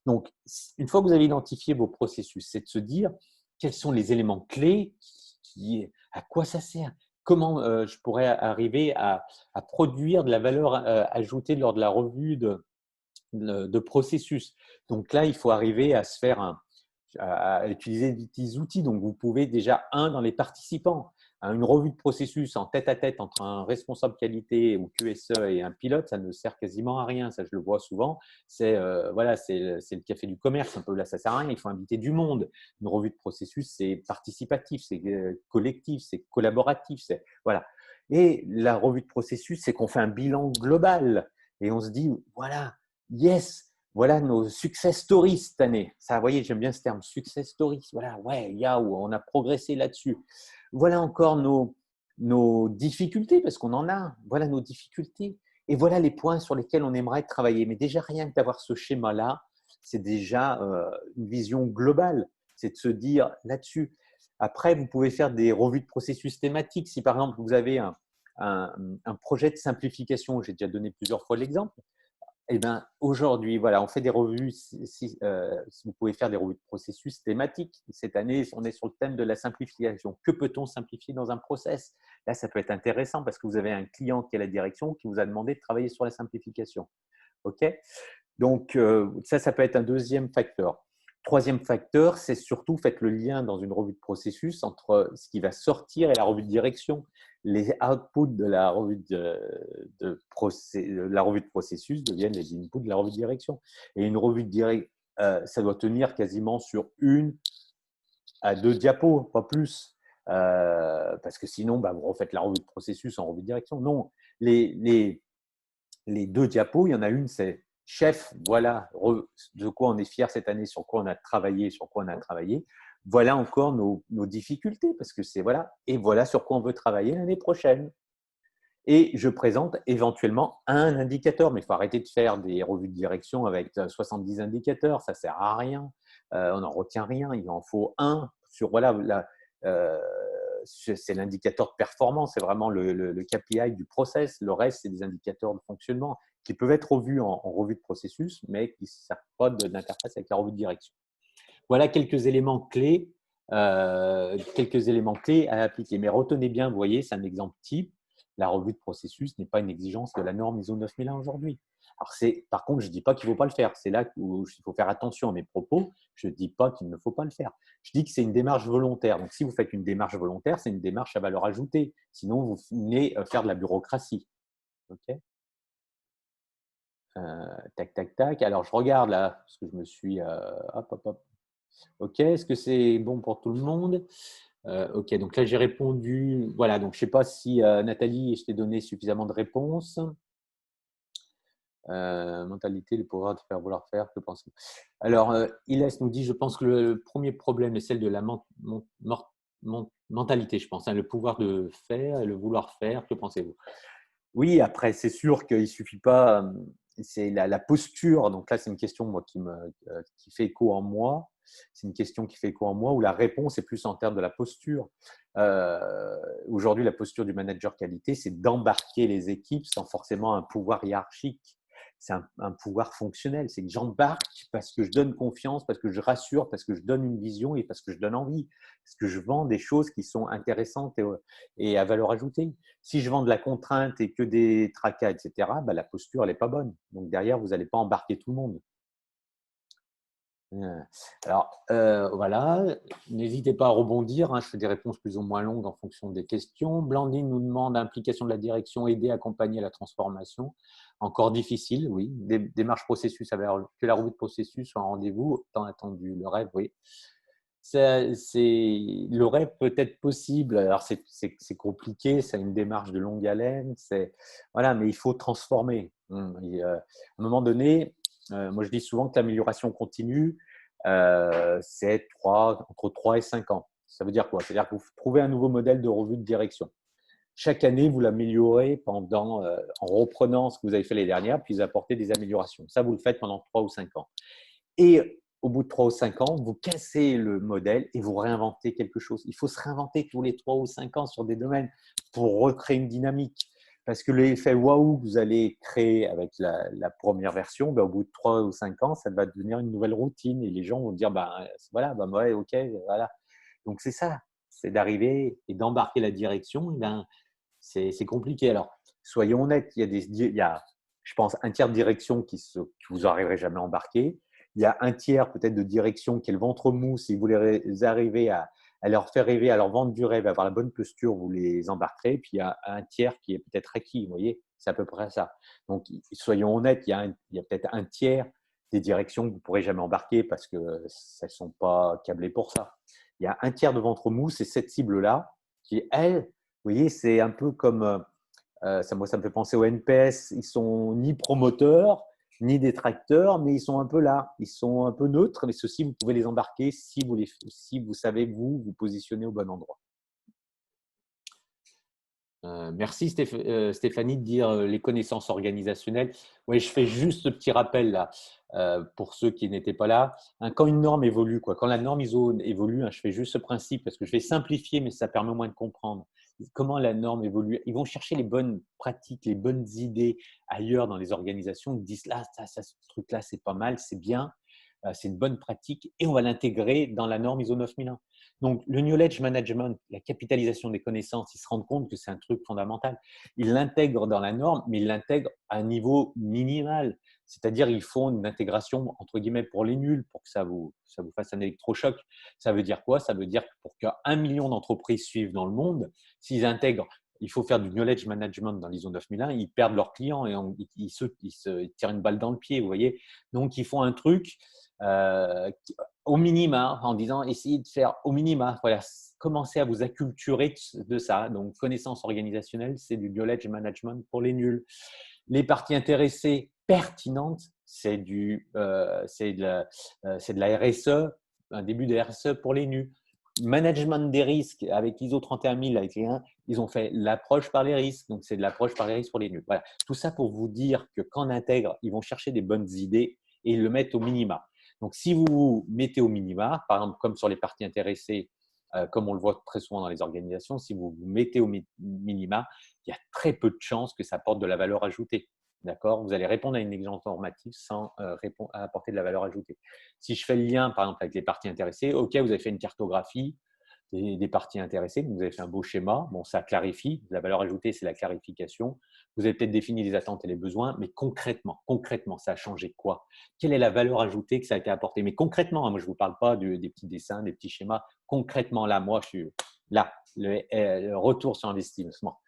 Donc, une fois que vous avez identifié vos processus, c'est de se dire quels sont les éléments clés, à quoi ça sert, comment je pourrais arriver à produire de la valeur ajoutée lors de la revue de processus. Donc là, il faut arriver à se faire à utiliser des petits outils. Donc, vous pouvez déjà, dans les participants, une revue de processus en tête-à-tête entre un responsable qualité ou QSE et un pilote, ça ne sert quasiment à rien. Ça, je le vois souvent. Voilà, c'est le café du commerce. Un peu là, ça ne sert à rien. Il faut inviter du monde. Une revue de processus, c'est participatif, c'est collectif, c'est collaboratif. Voilà. Et la revue de processus, c'est qu'on fait un bilan global et on se dit, voilà, yes, voilà nos success stories cette année. Ça, vous voyez, j'aime bien ce terme, success stories. Voilà, ouais, on a progressé là-dessus. Voilà encore nos difficultés, parce qu'on en a. Voilà nos difficultés. Et voilà les points sur lesquels on aimerait travailler. Mais déjà, rien que d'avoir ce schéma-là, c'est déjà une vision globale. C'est de se dire là-dessus. Après, vous pouvez faire des revues de processus thématiques. Si par exemple, vous avez un projet de simplification, j'ai déjà donné plusieurs fois l'exemple. Eh ben, aujourd'hui, voilà, on fait des revues. Si vous pouvez faire des revues de processus thématiques. Cette année, on est sur le thème de la simplification. Que peut-on simplifier dans un process? Là, ça peut être intéressant parce que vous avez un client qui est à la direction qui vous a demandé de travailler sur la simplification. OK? Donc, ça peut être un deuxième facteur. Troisième facteur, c'est surtout faites le lien dans une revue de processus entre ce qui va sortir et la revue de direction. Les outputs de la revue de processus deviennent les inputs de la revue de direction. Et une revue de direction, ça doit tenir quasiment sur 1 à 2 diapos, pas plus. Parce que sinon, vous refaites la revue de processus en revue de direction. Non, les 2 diapos, il y en a une, c'est chef, voilà de quoi on est fier cette année, sur quoi on a travaillé, Voilà encore nos difficultés, parce que c'est voilà, et voilà sur quoi on veut travailler l'année prochaine. Et je présente éventuellement un indicateur, mais il faut arrêter de faire des revues de direction avec 70 indicateurs, ça ne sert à rien, on n'en retient rien, il en faut un sur voilà, c'est l'indicateur de performance, c'est vraiment le KPI du process. Le reste, c'est des indicateurs de fonctionnement qui peuvent être revus en revue de processus, mais qui ne servent pas d'interface avec la revue de direction. Voilà quelques éléments clés à appliquer. Mais retenez bien, vous voyez, c'est un exemple type. La revue de processus n'est pas une exigence de la norme ISO 9001 aujourd'hui. Alors, par contre, je ne dis pas qu'il ne faut pas le faire. C'est là où il faut faire attention à mes propos. Je ne dis pas qu'il ne faut pas le faire. Je dis que c'est une démarche volontaire. Donc, si vous faites une démarche volontaire, c'est une démarche à valeur ajoutée. Sinon, vous venez faire de la bureaucratie. OK. Tac, tac, tac. Alors, je regarde là, parce que je me suis… hop, hop, hop. OK, est-ce que c'est bon pour tout le monde? OK, donc là, j'ai répondu. Voilà, donc je ne sais pas si Nathalie, je t'ai donné suffisamment de réponses. Mentalité, le pouvoir de faire vouloir faire, que pensez-vous? Alors, Iles nous dit, je pense que le premier problème est celle de la mentalité, je pense, hein, le pouvoir de faire et le vouloir faire, que pensez-vous? Oui, après, c'est sûr qu'il ne suffit pas, c'est la posture. Donc là, c'est une question moi, qui fait écho en moi. C'est une question qui fait écho en moi où la réponse est plus en termes de la posture. Aujourd'hui, la posture du manager qualité, c'est d'embarquer les équipes sans forcément un pouvoir hiérarchique. C'est un pouvoir fonctionnel. C'est que j'embarque parce que je donne confiance, parce que je rassure, parce que je donne une vision et parce que je donne envie. Parce que je vends des choses qui sont intéressantes et à valeur ajoutée. Si je vends de la contrainte et que des tracas, etc., la posture, elle n'est pas bonne. Donc, derrière, vous n'allez pas embarquer tout le monde. Alors, voilà, n'hésitez pas à rebondir. Je fais des réponses plus ou moins longues en fonction des questions. Blandine nous demande implication de la direction, aider, accompagner la transformation. Encore difficile, oui. Démarche processus, que la revue de processus soit en rendez-vous, tant attendu. Le rêve, oui. Le rêve peut être possible. Alors, c'est compliqué, c'est une démarche de longue haleine. Voilà, mais il faut transformer. À un moment donné, moi, je dis souvent que l'amélioration continue, c'est entre 3 et 5 ans. Ça veut dire quoi? C'est-à-dire que vous trouvez un nouveau modèle de revue de direction. Chaque année, vous l'améliorez en reprenant ce que vous avez fait les dernières, puis vous apportez des améliorations. Ça, vous le faites pendant 3 ou 5 ans. Et au bout de 3 ou 5 ans, vous cassez le modèle et vous réinventez quelque chose. Il faut se réinventer tous les 3 ou 5 ans sur des domaines pour recréer une dynamique. Parce que l'effet waouh que vous allez créer avec la première version, au bout de 3 ou 5 ans, ça va devenir une nouvelle routine et les gens vont dire voilà, ouais, ok, voilà. Donc c'est ça, c'est d'arriver et d'embarquer la direction. C'est compliqué. Alors, soyons honnêtes, il y a, je pense, un tiers de direction que vous n'arriverez jamais à embarquer. Il y a un tiers peut-être de direction qui est le ventre mou. Si vous voulez arriver à leur faire rêver, à leur vendre du rêve, à avoir la bonne posture, vous les embarquerez. Puis il y a un tiers qui est peut-être acquis. Vous voyez, c'est à peu près ça. Donc, soyons honnêtes, il y a peut-être un tiers des directions que vous ne pourrez jamais embarquer parce que elles ne sont pas câblées pour ça. Il y a un tiers de ventre mou, c'est cette cible-là qui, elle, vous voyez, c'est un peu comme, moi, ça me fait penser au NPS. Ils sont ni promoteurs, ni détracteurs, mais ils sont un peu là. Ils sont un peu neutres, mais ceux-ci, vous pouvez les embarquer si vous savez vous positionner au bon endroit. Merci Stéphanie de dire les connaissances organisationnelles. Oui, je fais juste ce petit rappel là pour ceux qui n'étaient pas là. Hein, quand une norme évolue, quoi, quand la norme ISO évolue, hein, je fais juste ce principe parce que je vais simplifier, mais ça permet au moins de comprendre comment la norme évolue. Ils vont chercher les bonnes pratiques, les bonnes idées ailleurs dans les organisations. Ils disent là, ça, ce truc-là, c'est pas mal, c'est bien, c'est une bonne pratique et on va l'intégrer dans la norme ISO 9001. Donc, le knowledge management, la capitalisation des connaissances, ils se rendent compte que c'est un truc fondamental. Ils l'intègrent dans la norme, mais ils l'intègrent à un niveau minimal. C'est-à-dire, ils font une intégration, entre guillemets, pour les nuls, pour que ça vous fasse un électrochoc. Ça veut dire quoi? Ça veut dire que pour qu'1 million d'entreprises suivent dans le monde, s'ils intègrent, il faut faire du knowledge management dans l'ISO 9001, ils perdent leurs clients et ils se tirent une balle dans le pied, vous voyez. Donc, ils font un truc euh, au minima, en disant essayez de faire au minima, voilà, commencez à vous acculturer de ça. Donc, connaissance organisationnelle, c'est du knowledge management pour les nuls. Les parties intéressées pertinentes, c'est de la RSE, un début de RSE pour les nuls. Management des risques avec ISO 31000, avec les 1, ils ont fait l'approche par les risques. Donc, c'est de l'approche par les risques pour les nuls. Voilà. Tout ça pour vous dire que quand on intègre, ils vont chercher des bonnes idées et ils le mettent au minima. Donc, si vous vous mettez au minima, par exemple, comme sur les parties intéressées, comme on le voit très souvent dans les organisations, si vous vous mettez au minima, il y a très peu de chances que ça apporte de la valeur ajoutée. D'accord? Vous allez répondre à une exigence normative sans apporter de la valeur ajoutée. Si je fais le lien, par exemple, avec les parties intéressées, OK, vous avez fait une cartographie des parties intéressées, vous avez fait un beau schéma, bon, ça clarifie. La valeur ajoutée, c'est la clarification. Vous avez peut-être défini les attentes et les besoins, mais concrètement, ça a changé quoi? Quelle est la valeur ajoutée que ça a été apporté? Mais concrètement, moi, je ne vous parle pas des petits dessins, des petits schémas. Concrètement, là, moi, je suis là, le retour sur investissement.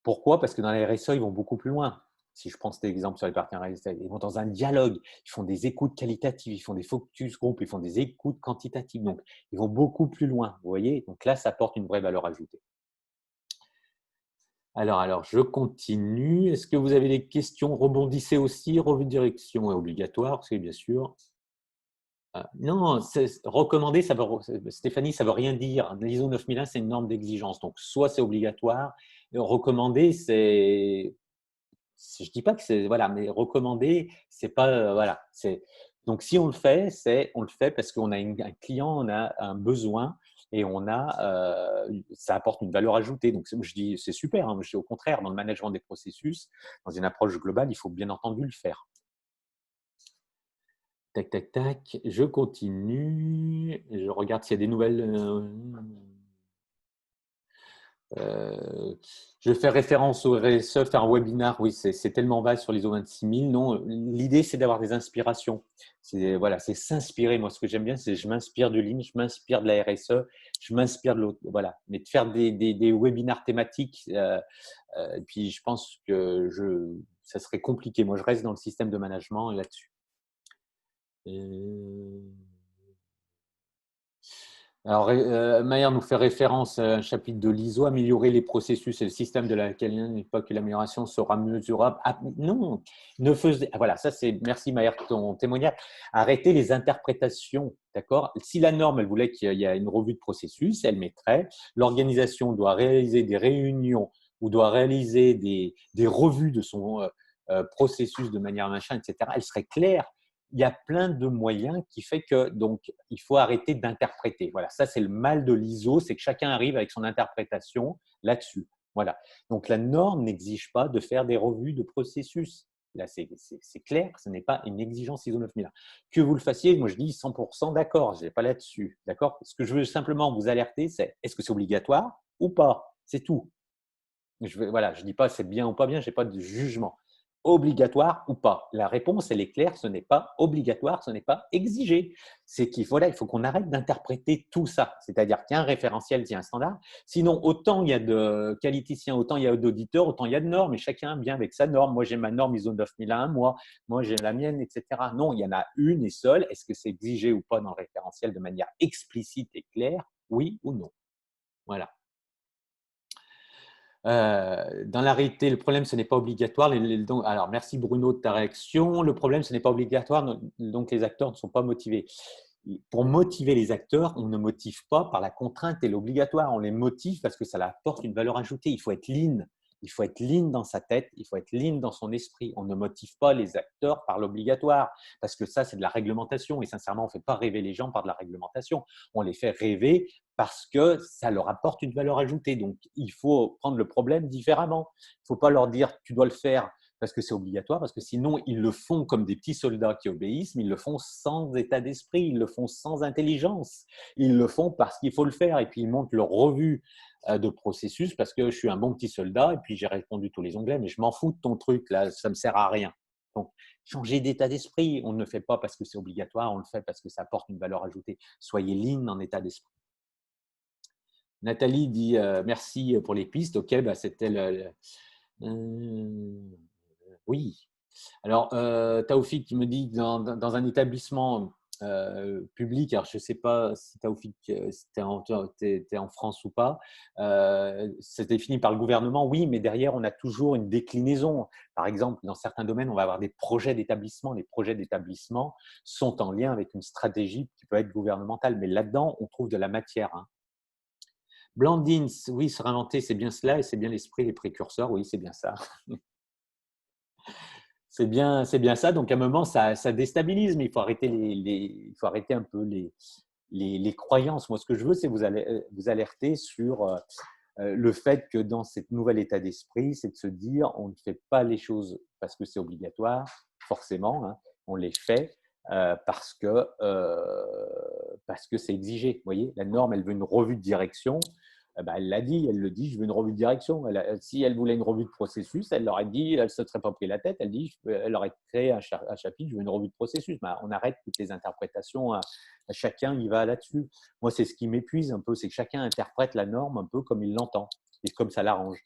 Pourquoi? Parce que dans les RSE, ils vont beaucoup plus loin. Si je prends cet exemple sur les partenaires RSE, ils vont dans un dialogue, ils font des écoutes qualitatives, ils font des focus group, ils font des écoutes quantitatives. Donc, ils vont beaucoup plus loin. Vous voyez? Donc là, ça apporte une vraie valeur ajoutée. Alors, je continue. Est-ce que vous avez des questions? Rebondissez aussi. Revue de direction est obligatoire, c'est bien sûr. Non, recommander, Stéphanie, ça ne veut rien dire. L'ISO 9001, c'est une norme d'exigence. Donc, soit c'est obligatoire, recommander, c'est je ne dis pas que c'est voilà, mais recommander, c'est pas voilà, c'est donc si on le fait parce qu'on a un client, on a un besoin et ça apporte une valeur ajoutée. Donc je dis c'est super. Hein, je dis au contraire, dans le management des processus, dans une approche globale, il faut bien entendu le faire. Tac, tac, tac. Je continue. Je regarde s'il y a des nouvelles. Je fais référence au RSE, faire un webinar, oui, c'est tellement vaste sur l'ISO 26000. Non, l'idée, c'est d'avoir des inspirations. C'est voilà, c'est s'inspirer. Moi, ce que j'aime bien, c'est je m'inspire de Lean, je m'inspire de la RSE, je m'inspire de l'autre. Voilà, mais de faire des webinars thématiques. Et puis, je pense que ça serait compliqué. Moi, je reste dans le système de management là-dessus. Alors, Maillard nous fait référence à un chapitre de l'ISO, améliorer les processus et le système de laquelle n'est pas que l'amélioration sera mesurable. Ah, non, voilà, ça c'est, merci Maillard pour ton témoignage. Arrêtez les interprétations, d'accord? Si la norme, elle voulait qu'il y ait une revue de processus, elle mettrait, l'organisation doit réaliser des réunions ou doit réaliser des revues de son processus de manière machin, etc. Elle serait claire. Il y a plein de moyens qui fait que donc il faut arrêter d'interpréter. Voilà, ça c'est le mal de l'ISO, c'est que chacun arrive avec son interprétation là-dessus. Voilà. Donc la norme n'exige pas de faire des revues de processus. Là, c'est clair, ce n'est pas une exigence ISO 9001. Que vous le fassiez, moi je dis 100% d'accord, je n'ai pas là-dessus. D'accord? Ce que je veux simplement vous alerter, c'est est-ce que c'est obligatoire ou pas? C'est tout. Voilà, je ne dis pas c'est bien ou pas bien, je n'ai pas de jugement. Obligatoire ou pas? La réponse, elle est claire, ce n'est pas obligatoire, ce n'est pas exigé. C'est qu'il faut, il faut qu'on arrête d'interpréter tout ça. C'est-à-dire qu'il y a un référentiel, il y a un standard. Sinon, autant il y a de qualiticiens, autant il y a d'auditeurs, autant il y a de normes, et chacun vient avec sa norme. Moi, j'ai ma norme ISO 9001, moi j'ai la mienne, etc. Non, il y en a une et seule. Est-ce que c'est exigé ou pas dans le référentiel de manière explicite et claire? Oui ou non? Voilà. Dans la réalité, le problème, ce n'est pas obligatoire. Alors, merci Bruno de ta réaction. Le problème, ce n'est pas obligatoire, donc les acteurs ne sont pas motivés. pour motiver les acteurs, on ne motive pas par la contrainte et l'obligatoire. On les motive parce que ça leur apporte une valeur ajoutée. Il faut être lean. Il faut être lean dans sa tête, il faut être lean dans son esprit. On ne motive pas les acteurs par l'obligatoire, parce que ça, c'est de la réglementation. Et sincèrement, on ne fait pas rêver les gens par de la réglementation. On les fait rêver parce que ça leur apporte une valeur ajoutée. Donc, il faut prendre le problème différemment. Il ne faut pas leur dire, tu dois le faire parce que c'est obligatoire, parce que sinon, ils le font comme des petits soldats qui obéissent, mais ils le font sans état d'esprit, ils le font sans intelligence. Ils le font parce qu'il faut le faire. Et puis, ils montent leur revue de processus parce que je suis un bon petit soldat et puis j'ai répondu tous les onglets, mais je m'en fous de ton truc, là, ça ne me sert à rien. Donc, changer d'état d'esprit, on ne le fait pas parce que c'est obligatoire, on le fait parce que ça apporte une valeur ajoutée. Soyez lean en état d'esprit. Nathalie dit merci pour les pistes. Ok, bah, c'était oui. Alors, Taoufik qui me dit dans un établissement public, alors je ne sais pas si Taoufik, si tu es en France ou pas, c'est défini par le gouvernement, oui, mais derrière, on a toujours une déclinaison. Par exemple, dans certains domaines, on va avoir des projets d'établissement. Les projets d'établissement sont en lien avec une stratégie qui peut être gouvernementale, mais là-dedans, on trouve de la matière. Hein. Blandine, oui, se réinventer, c'est bien cela et c'est bien l'esprit des précurseurs, oui, c'est bien ça. C'est bien ça. Donc, à un moment, ça déstabilise, mais il faut arrêter, il faut arrêter un peu les croyances. Moi, ce que je veux, c'est vous alerter sur le fait que dans cet nouvel état d'esprit, c'est de se dire on ne fait pas les choses parce que c'est obligatoire, forcément, hein, on les fait parce que c'est exigé. Vous voyez, la norme, elle veut une revue de direction. Ben, elle l'a dit, elle le dit, je veux une revue de direction. Si elle voulait une revue de processus, elle l'aurait dit, elle ne se serait pas pris la tête, elle aurait créé un chapitre, je veux une revue de processus. Ben, on arrête toutes les interprétations, chacun y va là-dessus. Moi, c'est ce qui m'épuise un peu, c'est que chacun interprète la norme un peu comme il l'entend et comme ça l'arrange.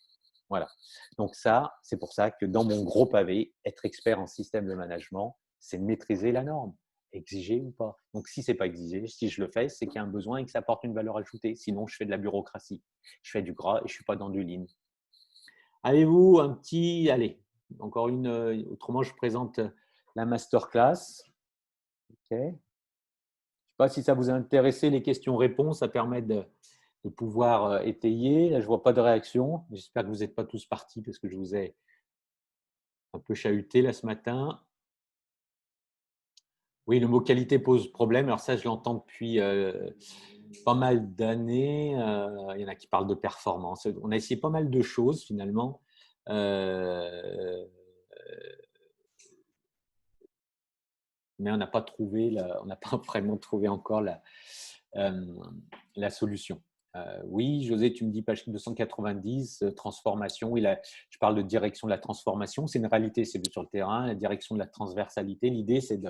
Voilà. Donc ça, c'est pour ça que dans mon gros pavé, être expert en système de management, c'est de maîtriser la norme, exigé ou pas. Donc si c'est pas exigé, si je le fais, c'est qu'il y a un besoin et que ça apporte une valeur ajoutée. Sinon, je fais de la bureaucratie, je fais du gras et je suis pas dans du lean. Avez-vous un petit, allez, encore une. Autrement, je présente la masterclass. Ok. Je ne sais pas si ça vous a intéressé les questions-réponses, ça permet de pouvoir étayer. Là, je ne vois pas de réaction. J'espère que vous n'êtes pas tous partis parce que je vous ai un peu chahuté là ce matin. Oui, le mot qualité pose problème. Alors ça, je l'entends depuis pas mal d'années. Il y en a qui parlent de performance. On a essayé pas mal de choses finalement. Mais on n'a pas trouvé, on n'a pas vraiment trouvé encore la solution. Oui, José, tu me dis page 290, transformation. Oui, là, je parle de direction de la transformation. C'est une réalité, c'est vu sur le terrain. La direction de la transversalité, l'idée, c'est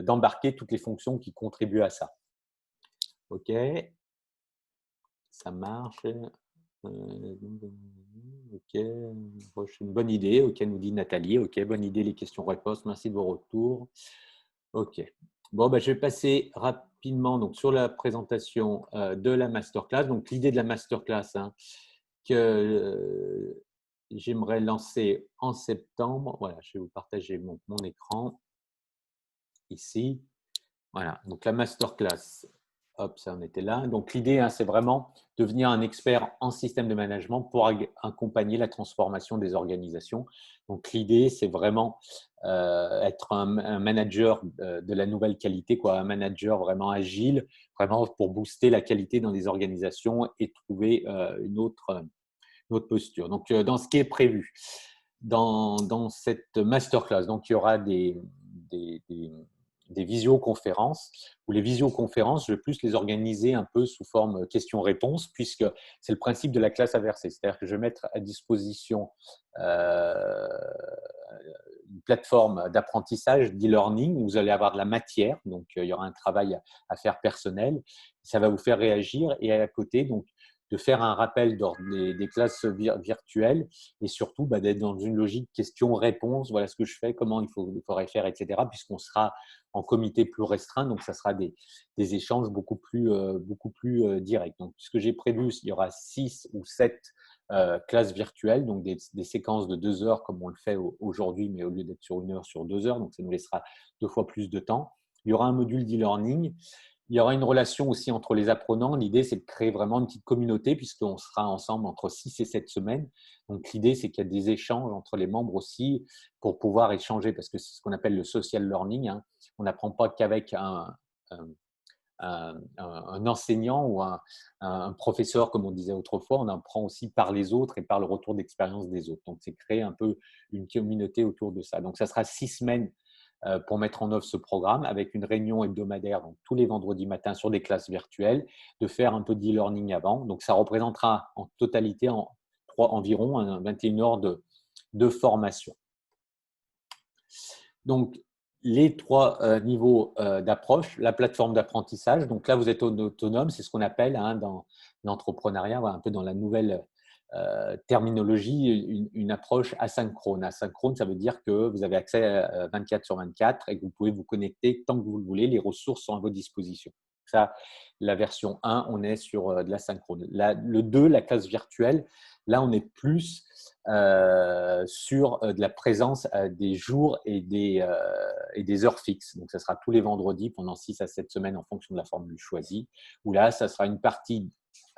d'embarquer toutes les fonctions qui contribuent à ça. OK, ça marche. OK, c'est une bonne idée. OK, nous dit Nathalie. OK, bonne idée, les questions-réponses. Merci de vos retours. OK. Bon, ben, je vais passer rapidement donc, sur la présentation de la masterclass. Donc, l'idée de la masterclass hein, que j'aimerais lancer en septembre. Voilà, je vais vous partager mon écran ici. Voilà, donc la masterclass. Hop, ça en était là. Donc, l'idée, hein, c'est vraiment devenir un expert en système de management pour accompagner la transformation des organisations. Donc, l'idée, c'est vraiment être un manager de la nouvelle qualité, quoi, un manager vraiment agile, vraiment pour booster la qualité dans les organisations et trouver une autre posture. Donc, dans ce qui est prévu dans cette masterclass, donc il y aura des visioconférences, où les visioconférences, je vais plus les organiser un peu sous forme questions-réponses, puisque c'est le principe de la classe inversée. C'est-à-dire que je vais mettre à disposition une plateforme d'apprentissage, d'e-learning, où vous allez avoir de la matière, donc il y aura un travail à faire personnel, ça va vous faire réagir, et à côté, donc, de faire un rappel des classes virtuelles et surtout d'être dans une logique question-réponse. Voilà ce que je fais, comment il faudrait faire, etc. Puisqu'on sera en comité plus restreint, donc ça sera des échanges beaucoup plus directs. Donc, ce que j'ai prévu, il y aura 6 ou 7 classes virtuelles, donc des séquences de 2 heures comme on le fait aujourd'hui, mais au lieu d'être sur 1 heure, sur 2 heures. Donc, ça nous laissera 2 fois plus de temps. Il y aura un module d'e-learning. Il y aura une relation aussi entre les apprenants. L'idée, c'est de créer vraiment une petite communauté puisqu'on sera ensemble entre 6 et 7 semaines. Donc, l'idée, c'est qu'il y a des échanges entre les membres aussi pour pouvoir échanger parce que c'est ce qu'on appelle le social learning, hein. On n'apprend pas qu'avec un enseignant ou un professeur, comme on disait autrefois, on apprend aussi par les autres et par le retour d'expérience des autres. Donc, c'est créer un peu une communauté autour de ça. Donc, ça sera 6 semaines pour mettre en œuvre ce programme avec une réunion hebdomadaire donc tous les vendredis matins sur des classes virtuelles, de faire un peu d'e-learning avant. Donc, ça représentera en totalité environ 21 heures de formation. Donc, les 3 niveaux d'approche, la plateforme d'apprentissage. Donc là, vous êtes autonome, c'est ce qu'on appelle dans l'entrepreneuriat, un peu dans la nouvelle terminologie, une approche asynchrone. Asynchrone, ça veut dire que vous avez accès à 24 sur 24 et que vous pouvez vous connecter tant que vous le voulez. Les ressources sont à votre disposition. Ça, la version 1, on est sur de l'asynchrone. Le 2, la classe virtuelle, là, on est plus sur de la présence des jours et des heures fixes. Donc, ça sera tous les vendredis pendant 6 à 7 semaines en fonction de la formule choisie. Où là, ça sera une partie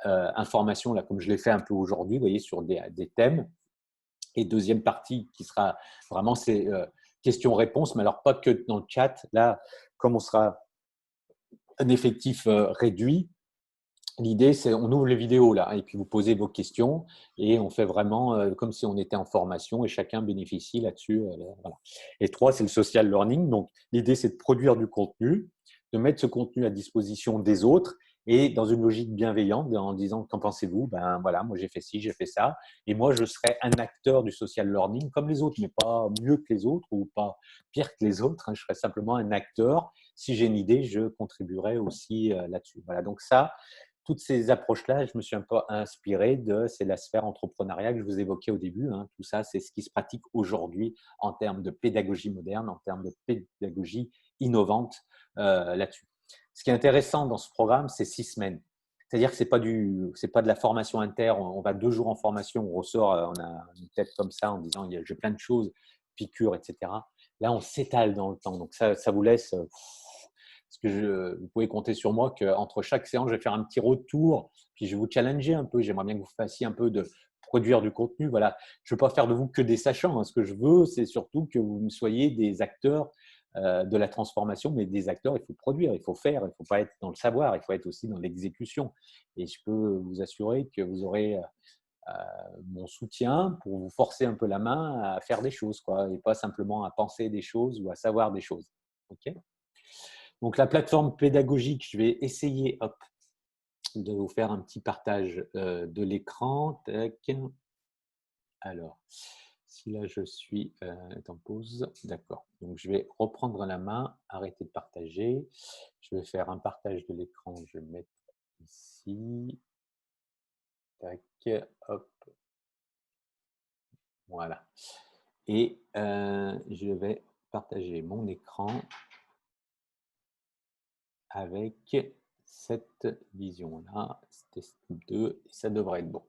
information, là, comme je l'ai fait un peu aujourd'hui, vous voyez, sur des thèmes. Et deuxième partie qui sera vraiment ces questions-réponses, mais alors pas que dans le chat. Là, comme on sera un effectif réduit, l'idée, c'est on ouvre les vidéos là et puis vous posez vos questions et on fait vraiment comme si on était en formation et chacun bénéficie là-dessus. Voilà. Et 3, c'est le social learning. Donc, l'idée, c'est de produire du contenu, de mettre ce contenu à disposition des autres et dans une logique bienveillante en disant qu'en pensez-vous? Ben voilà, moi j'ai fait ci, j'ai fait ça et moi je serai un acteur du social learning comme les autres, mais pas mieux que les autres ou pas pire que les autres, hein. Je serai simplement un acteur. Si j'ai une idée, je contribuerai aussi là-dessus. Voilà, donc ça, toutes ces approches-là, je me suis un peu inspiré c'est la sphère entrepreneuriale que je vous évoquais au début, hein. Tout ça, c'est ce qui se pratique aujourd'hui en termes de pédagogie moderne, en termes de pédagogie innovante là-dessus. Ce qui est intéressant dans ce programme, c'est 6 semaines. C'est-à-dire que c'est pas de la formation inter. On va 2 jours en formation, on ressort, on a une tête comme ça en disant j'ai plein de choses, piqûres, etc. Là, on s'étale dans le temps. Donc ça vous laisse parce que vous pouvez compter sur moi qu'entre chaque séance, je vais faire un petit retour, puis je vais vous challenger un peu. J'aimerais bien que vous fassiez un peu de produire du contenu. Voilà. Je ne veux pas faire de vous que des sachants, hein. Ce que je veux, c'est surtout que vous soyez des acteurs de la transformation, mais des acteurs, il faut produire, il faut faire, il ne faut pas être dans le savoir, il faut être aussi dans l'exécution. Et je peux vous assurer que vous aurez mon soutien pour vous forcer un peu la main à faire des choses, quoi, et pas simplement à penser des choses ou à savoir des choses. OK ? Donc, la plateforme pédagogique, je vais essayer de vous faire un petit partage de l'écran. Alors, si là je suis en pause, d'accord. Donc, je vais reprendre la main, arrêter de partager. Je vais faire un partage de l'écran. Je vais mettre ici. Tac, hop. Voilà. Et je vais partager mon écran avec cette vision-là, test 2, et ça devrait être bon.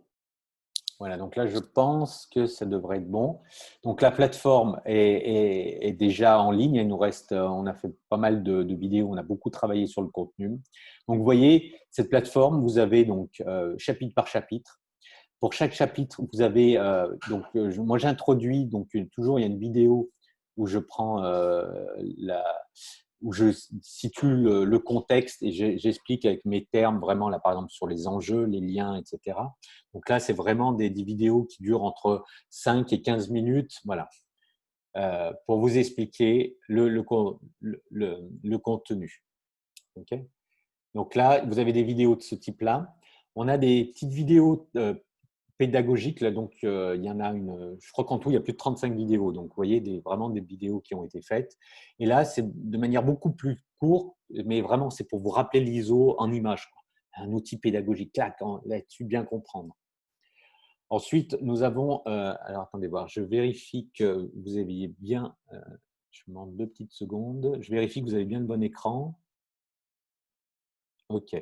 Voilà, donc là, je pense que ça devrait être bon. Donc, la plateforme est déjà en ligne. Il nous reste, on a fait pas mal de vidéos, on a beaucoup travaillé sur le contenu. Donc, vous voyez, cette plateforme, vous avez donc chapitre par chapitre. Pour chaque chapitre, vous avez, moi j'introduis, donc toujours il y a une vidéo où je prends où je situe le contexte et j'explique avec mes termes vraiment là par exemple sur les enjeux, les liens, etc. Donc là c'est vraiment des vidéos qui durent entre 5 et 15 minutes, voilà, pour vous expliquer le contenu. Okay. Donc là, vous avez des vidéos de ce type-là. On a des petites vidéos pédagogique. Là, donc, il y en a je crois qu'en tout, il y a plus de 35 vidéos. Donc, vous voyez, vraiment des vidéos qui ont été faites. Et là, c'est de manière beaucoup plus courte, mais vraiment, c'est pour vous rappeler l'ISO en image, quoi. Un outil pédagogique, là-dessus, bien comprendre. Ensuite, nous avons, alors attendez voir, je vérifie que vous aviez bien, je vous demande 2 petites secondes, je vérifie que vous avez bien le bon écran. OK.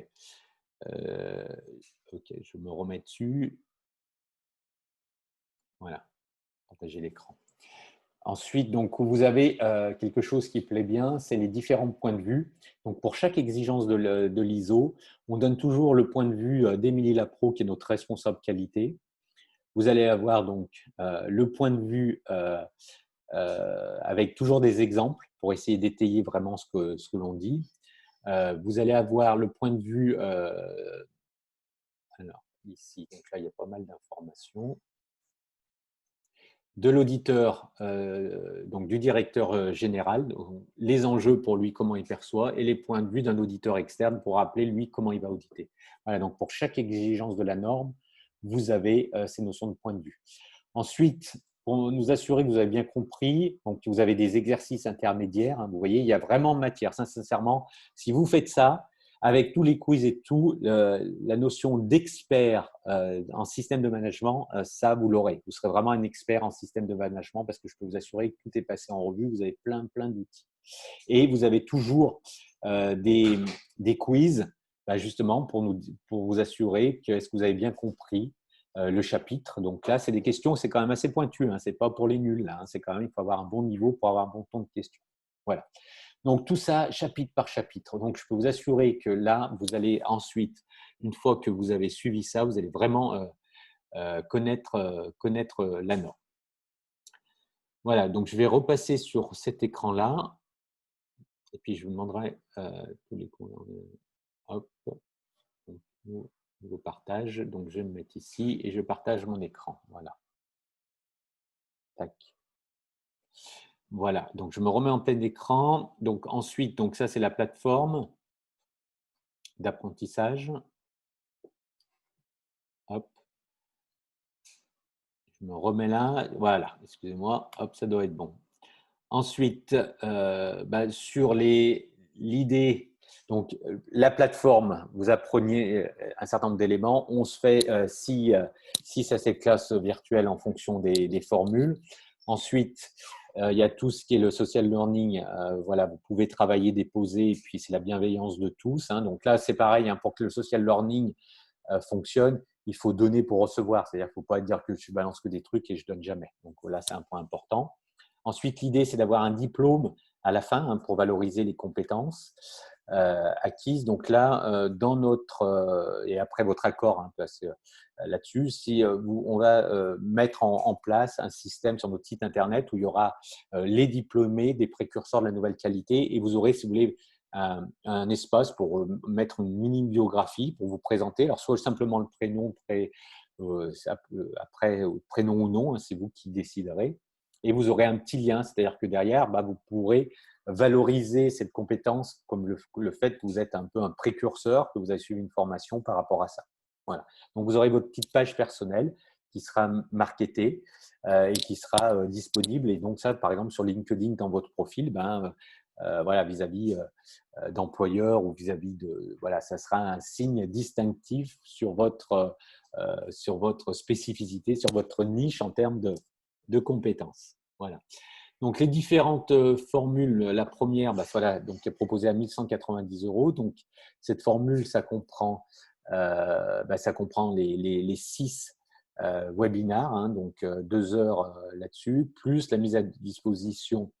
OK, je me remets dessus. Voilà, partager l'écran. Ensuite, donc, vous avez quelque chose qui plaît bien, c'est les différents points de vue. Donc, pour chaque exigence de l'ISO, on donne toujours le point de vue d'Émilie Lapro, qui est notre responsable qualité. Vous allez avoir donc le point de vue avec toujours des exemples pour essayer d'étayer vraiment ce que l'on dit. Vous allez avoir le point de vue, alors ici, donc là il y a pas mal d'informations, de l'auditeur, donc du directeur général, les enjeux pour lui, comment il perçoit, et les points de vue d'un auditeur externe pour rappeler lui comment il va auditer. Voilà, donc pour chaque exigence de la norme, vous avez ces notions de point de vue. Ensuite, pour nous assurer que vous avez bien compris, donc vous avez des exercices intermédiaires. Hein, vous voyez, il y a vraiment matière. Sincèrement, si vous faites ça, avec tous les quiz et tout, la notion d'expert en système de management, ça, vous l'aurez. Vous serez vraiment un expert en système de management parce que je peux vous assurer que tout est passé en revue. Vous avez plein d'outils. Et vous avez toujours des quiz, justement, pour vous assurer que est-ce que vous avez bien compris le chapitre. Donc là, c'est des questions, c'est quand même assez pointu. Hein, ce n'est pas pour les nuls. Là, hein, c'est quand même, il faut avoir un bon niveau pour avoir un bon ton de questions. Voilà. Donc tout ça, chapitre par chapitre. Donc je peux vous assurer que là, vous allez ensuite, une fois que vous avez suivi ça, vous allez vraiment connaître la norme. Voilà, donc je vais repasser sur cet écran-là. Et puis, je vous demanderai tous les cours. Hop, nouveau partage. Donc, je vais me mettre ici et je partage mon écran. Voilà. Tac. Voilà. Donc, je me remets en plein écran. Donc, ensuite, donc ça, c'est la plateforme d'apprentissage. Hop. Je me remets là. Voilà. Excusez-moi. Hop, ça doit être bon. Ensuite, sur l'idée, donc la plateforme, vous apprenez un certain nombre d'éléments. On se fait 6 à 7 classes virtuelles en fonction des formules. Ensuite, il y a tout ce qui est le social learning. Voilà, vous pouvez travailler, déposer, et puis c'est la bienveillance de tous. Hein. Donc là, c'est pareil, hein, pour que le social learning fonctionne, il faut donner pour recevoir. C'est-à-dire qu'il ne faut pas dire que je balance que des trucs et je donne jamais. Donc là, c'est un point important. Ensuite, l'idée, c'est d'avoir un diplôme à la fin hein, pour valoriser les compétences acquises. Donc là, dans notre et après votre accord hein, là-dessus, si on va mettre en place un système sur notre site internet où il y aura les diplômés des précurseurs de la nouvelle qualité et vous aurez, si vous voulez, un espace pour mettre une mini biographie pour vous présenter. Alors soit simplement le prénom, après prénom ou non, hein, c'est vous qui déciderez. Et vous aurez un petit lien, c'est-à-dire que derrière, vous pourrez valoriser cette compétence comme le fait que vous êtes un peu un précurseur, que vous avez suivi une formation par rapport à ça. Voilà. Donc, vous aurez votre petite page personnelle qui sera marketée et qui sera disponible. Et donc, ça, par exemple, sur LinkedIn, dans votre profil, voilà, vis-à-vis d'employeurs ou vis-à-vis de… Voilà, ça sera un signe distinctif sur votre spécificité, sur votre niche en termes de compétences. Voilà. Donc, les différentes formules, la première, voilà, donc, est proposée à 1 190 €. Donc, cette formule, ça comprend les 6 webinars, hein, donc 2 heures là-dessus, plus la mise à disposition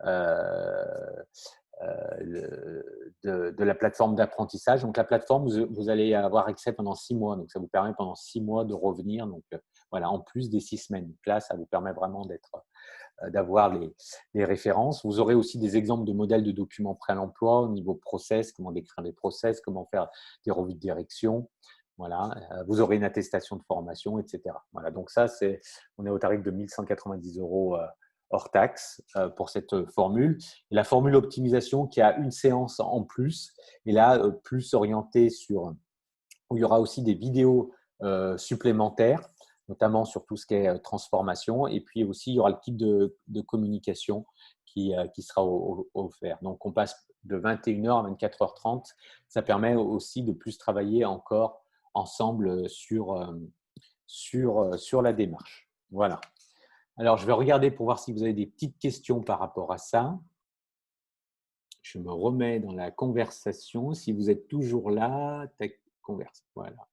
de la plateforme d'apprentissage. Donc, la plateforme, vous allez avoir accès pendant 6 mois. Donc, ça vous permet pendant 6 mois de revenir. Donc, voilà, en plus des 6 semaines. Donc là, ça vous permet vraiment d'avoir les références. Vous aurez aussi des exemples de modèles de documents prêts à l'emploi au niveau process, comment décrire les process, comment faire des revues de direction. Voilà. Vous aurez une attestation de formation, etc. Voilà. Donc ça, on est au tarif de 1 190 € hors taxe pour cette formule. Et la formule optimisation qui a une séance en plus, et là, plus orientée où il y aura aussi des vidéos supplémentaires, notamment sur tout ce qui est transformation. Et puis aussi, il y aura le kit de communication qui sera offert. Donc, on passe de 21h à 24h30. Ça permet aussi de plus travailler encore ensemble sur la démarche. Voilà. Alors, je vais regarder pour voir si vous avez des petites questions par rapport à ça. Je me remets dans la conversation. Si vous êtes toujours là, converse. Voilà.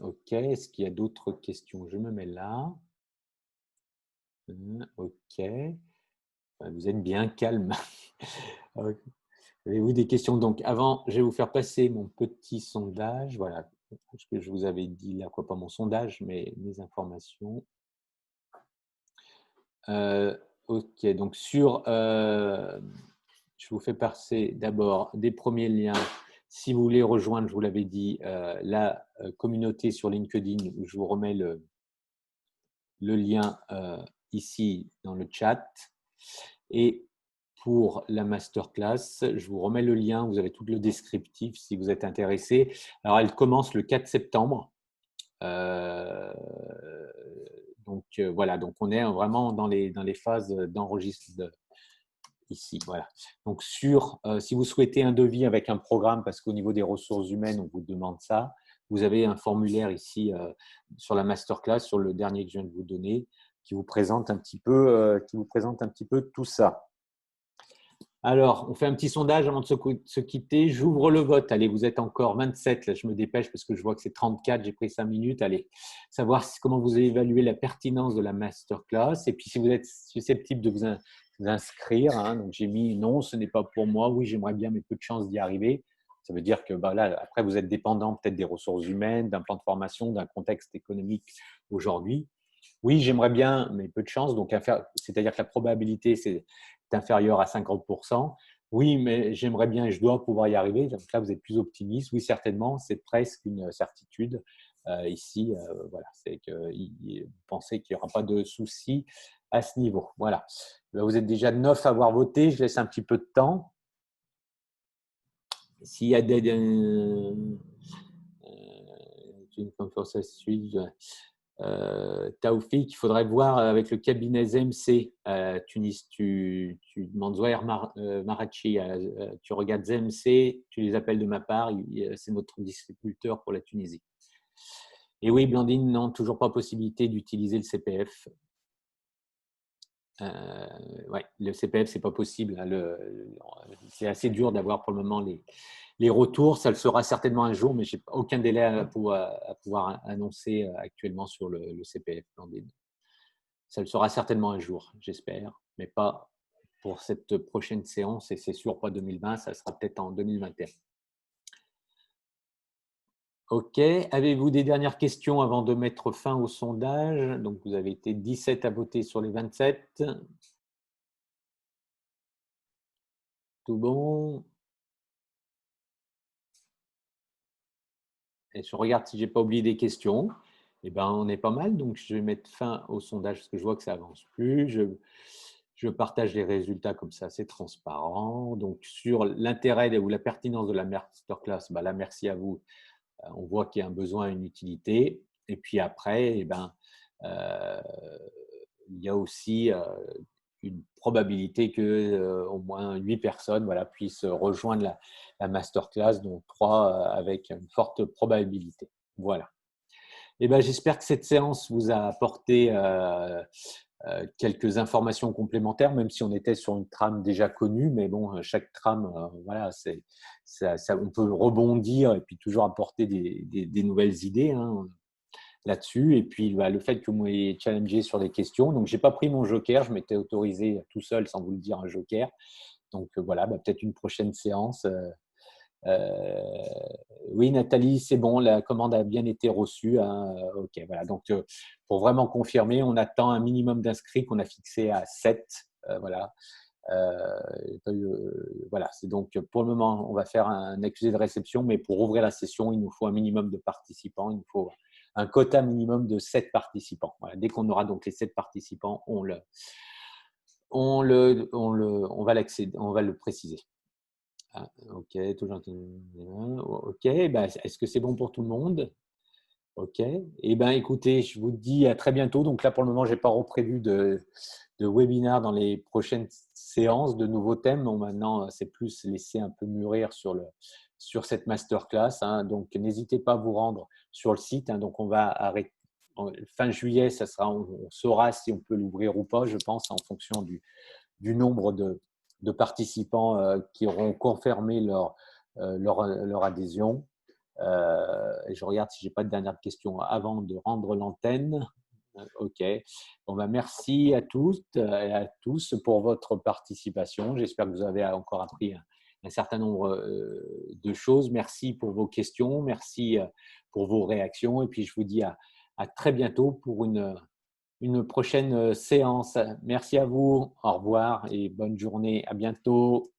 Ok, est-ce qu'il y a d'autres questions? Je me mets là. Ok. Vous êtes bien calme. Avez-vous des questions? Donc, avant, je vais vous faire passer mon petit sondage. Voilà ce que je vous avais dit là, quoi, pas mon sondage, mais mes informations. Ok, donc je vous fais passer d'abord des premiers liens. Si vous voulez rejoindre, je vous l'avais dit, la communauté sur LinkedIn, où je vous remets le lien ici dans le chat. Et pour la masterclass, je vous remets le lien, vous avez tout le descriptif si vous êtes intéressé. Alors, elle commence le 4 septembre. Donc, voilà, donc on est vraiment dans les phases d'enregistrement ici. Voilà. Donc, si vous souhaitez un devis avec un programme, parce qu'au niveau des ressources humaines, on vous demande ça, vous avez un formulaire ici sur la masterclass, sur le dernier que je viens de vous donner, qui vous présente un petit peu tout ça. Alors, on fait un petit sondage avant de se quitter. J'ouvre le vote. Allez, vous êtes encore 27. Là, je me dépêche parce que je vois que c'est 34. J'ai pris 5 minutes. Allez, savoir comment vous évaluez la pertinence de la masterclass. Et puis, si vous êtes susceptible de vous inscrire, hein, donc j'ai mis non, ce n'est pas pour moi. Oui, j'aimerais bien, mais peu de chances d'y arriver. Ça veut dire que là, après, vous êtes dépendant peut-être des ressources humaines, d'un plan de formation, d'un contexte économique aujourd'hui. Oui, j'aimerais bien, mais peu de chance. Donc, c'est-à-dire que la probabilité, c'est inférieur à 50%. Oui, mais j'aimerais bien et je dois pouvoir y arriver. Donc là, vous êtes plus optimiste. Oui, certainement, c'est presque une certitude. Ici, voilà, c'est que vous pensez qu'il n'y aura pas de souci à ce niveau. Voilà. Là, vous êtes déjà 9 à avoir voté. Je laisse un petit peu de temps. S'il y a une confiance à suivre. Taoufik, il faudrait voir avec le cabinet ZMC Tunis. Tu demandes Zouair Marachi, tu regardes ZMC, tu les appelles de ma part, c'est notre distributeur pour la Tunisie. Et oui, Blandine, non, toujours pas possibilité d'utiliser le CPF. Ouais, le CPF, c'est pas possible. C'est assez dur d'avoir pour le moment les retours. Ça le sera certainement un jour, mais je n'ai aucun délai à pouvoir annoncer actuellement sur le CPF, Blandine. Ça le sera certainement un jour, j'espère, mais pas pour cette prochaine séance et c'est sûr pas 2020, ça sera peut-être en 2021. Ok, avez-vous des dernières questions avant de mettre fin au sondage? Donc, vous avez été 17 à voter sur les 27. Tout bon? Et je regarde si je n'ai pas oublié des questions. Eh bien, on est pas mal, donc je vais mettre fin au sondage parce que je vois que ça avance plus. Je partage les résultats comme ça, c'est transparent. Donc, sur l'intérêt ou la pertinence de la masterclass, là, merci à vous. On voit qu'il y a un besoin, une utilité. Et puis après, il y a aussi une probabilité que au moins 8 personnes puissent rejoindre la masterclass, donc 3 avec une forte probabilité. Voilà. J'espère que cette séance vous a apporté quelques informations complémentaires, même si on était sur une trame déjà connue. Mais bon, chaque trame, on peut rebondir et puis toujours apporter des nouvelles idées là-dessus. Et puis, le fait que vous m'ayez challengé sur des questions. Donc, je n'ai pas pris mon joker. Je m'étais autorisé tout seul, sans vous le dire, un joker. Donc, voilà, peut-être une prochaine séance. Oui, Nathalie, c'est bon, la commande a bien été reçue. Ok, voilà. Donc, pour vraiment confirmer, on attend un minimum d'inscrits qu'on a fixé à 7. Voilà. Voilà. C'est donc, pour le moment, on va faire un accusé de réception, mais pour ouvrir la session, il nous faut un minimum de participants. Il nous faut un quota minimum de 7 participants. Voilà. Dès qu'on aura donc les 7 participants, on va le préciser. Ah, ok, tout gentil. Ok, est-ce que c'est bon pour tout le monde? Ok. Écoutez, je vous dis à très bientôt. Donc là, pour le moment, je n'ai pas reprévu de webinaire dans les prochaines séances de nouveaux thèmes. Bon, maintenant, c'est plus laisser un peu mûrir sur cette masterclass. Donc, n'hésitez pas à vous rendre sur le site. Donc, on va arrêter. Fin juillet, on saura si on peut l'ouvrir ou pas, je pense, en fonction du nombre de participants qui auront confirmé leur adhésion. Et je regarde si je n'ai pas de dernière question avant de rendre l'antenne. Ok. Bon, ben, merci à toutes et à tous pour votre participation. J'espère que vous avez encore appris un certain nombre de choses. Merci pour vos questions. Merci pour vos réactions. Et puis, je vous dis à très bientôt pour une prochaine séance. Merci à vous. Au revoir et bonne journée. À bientôt.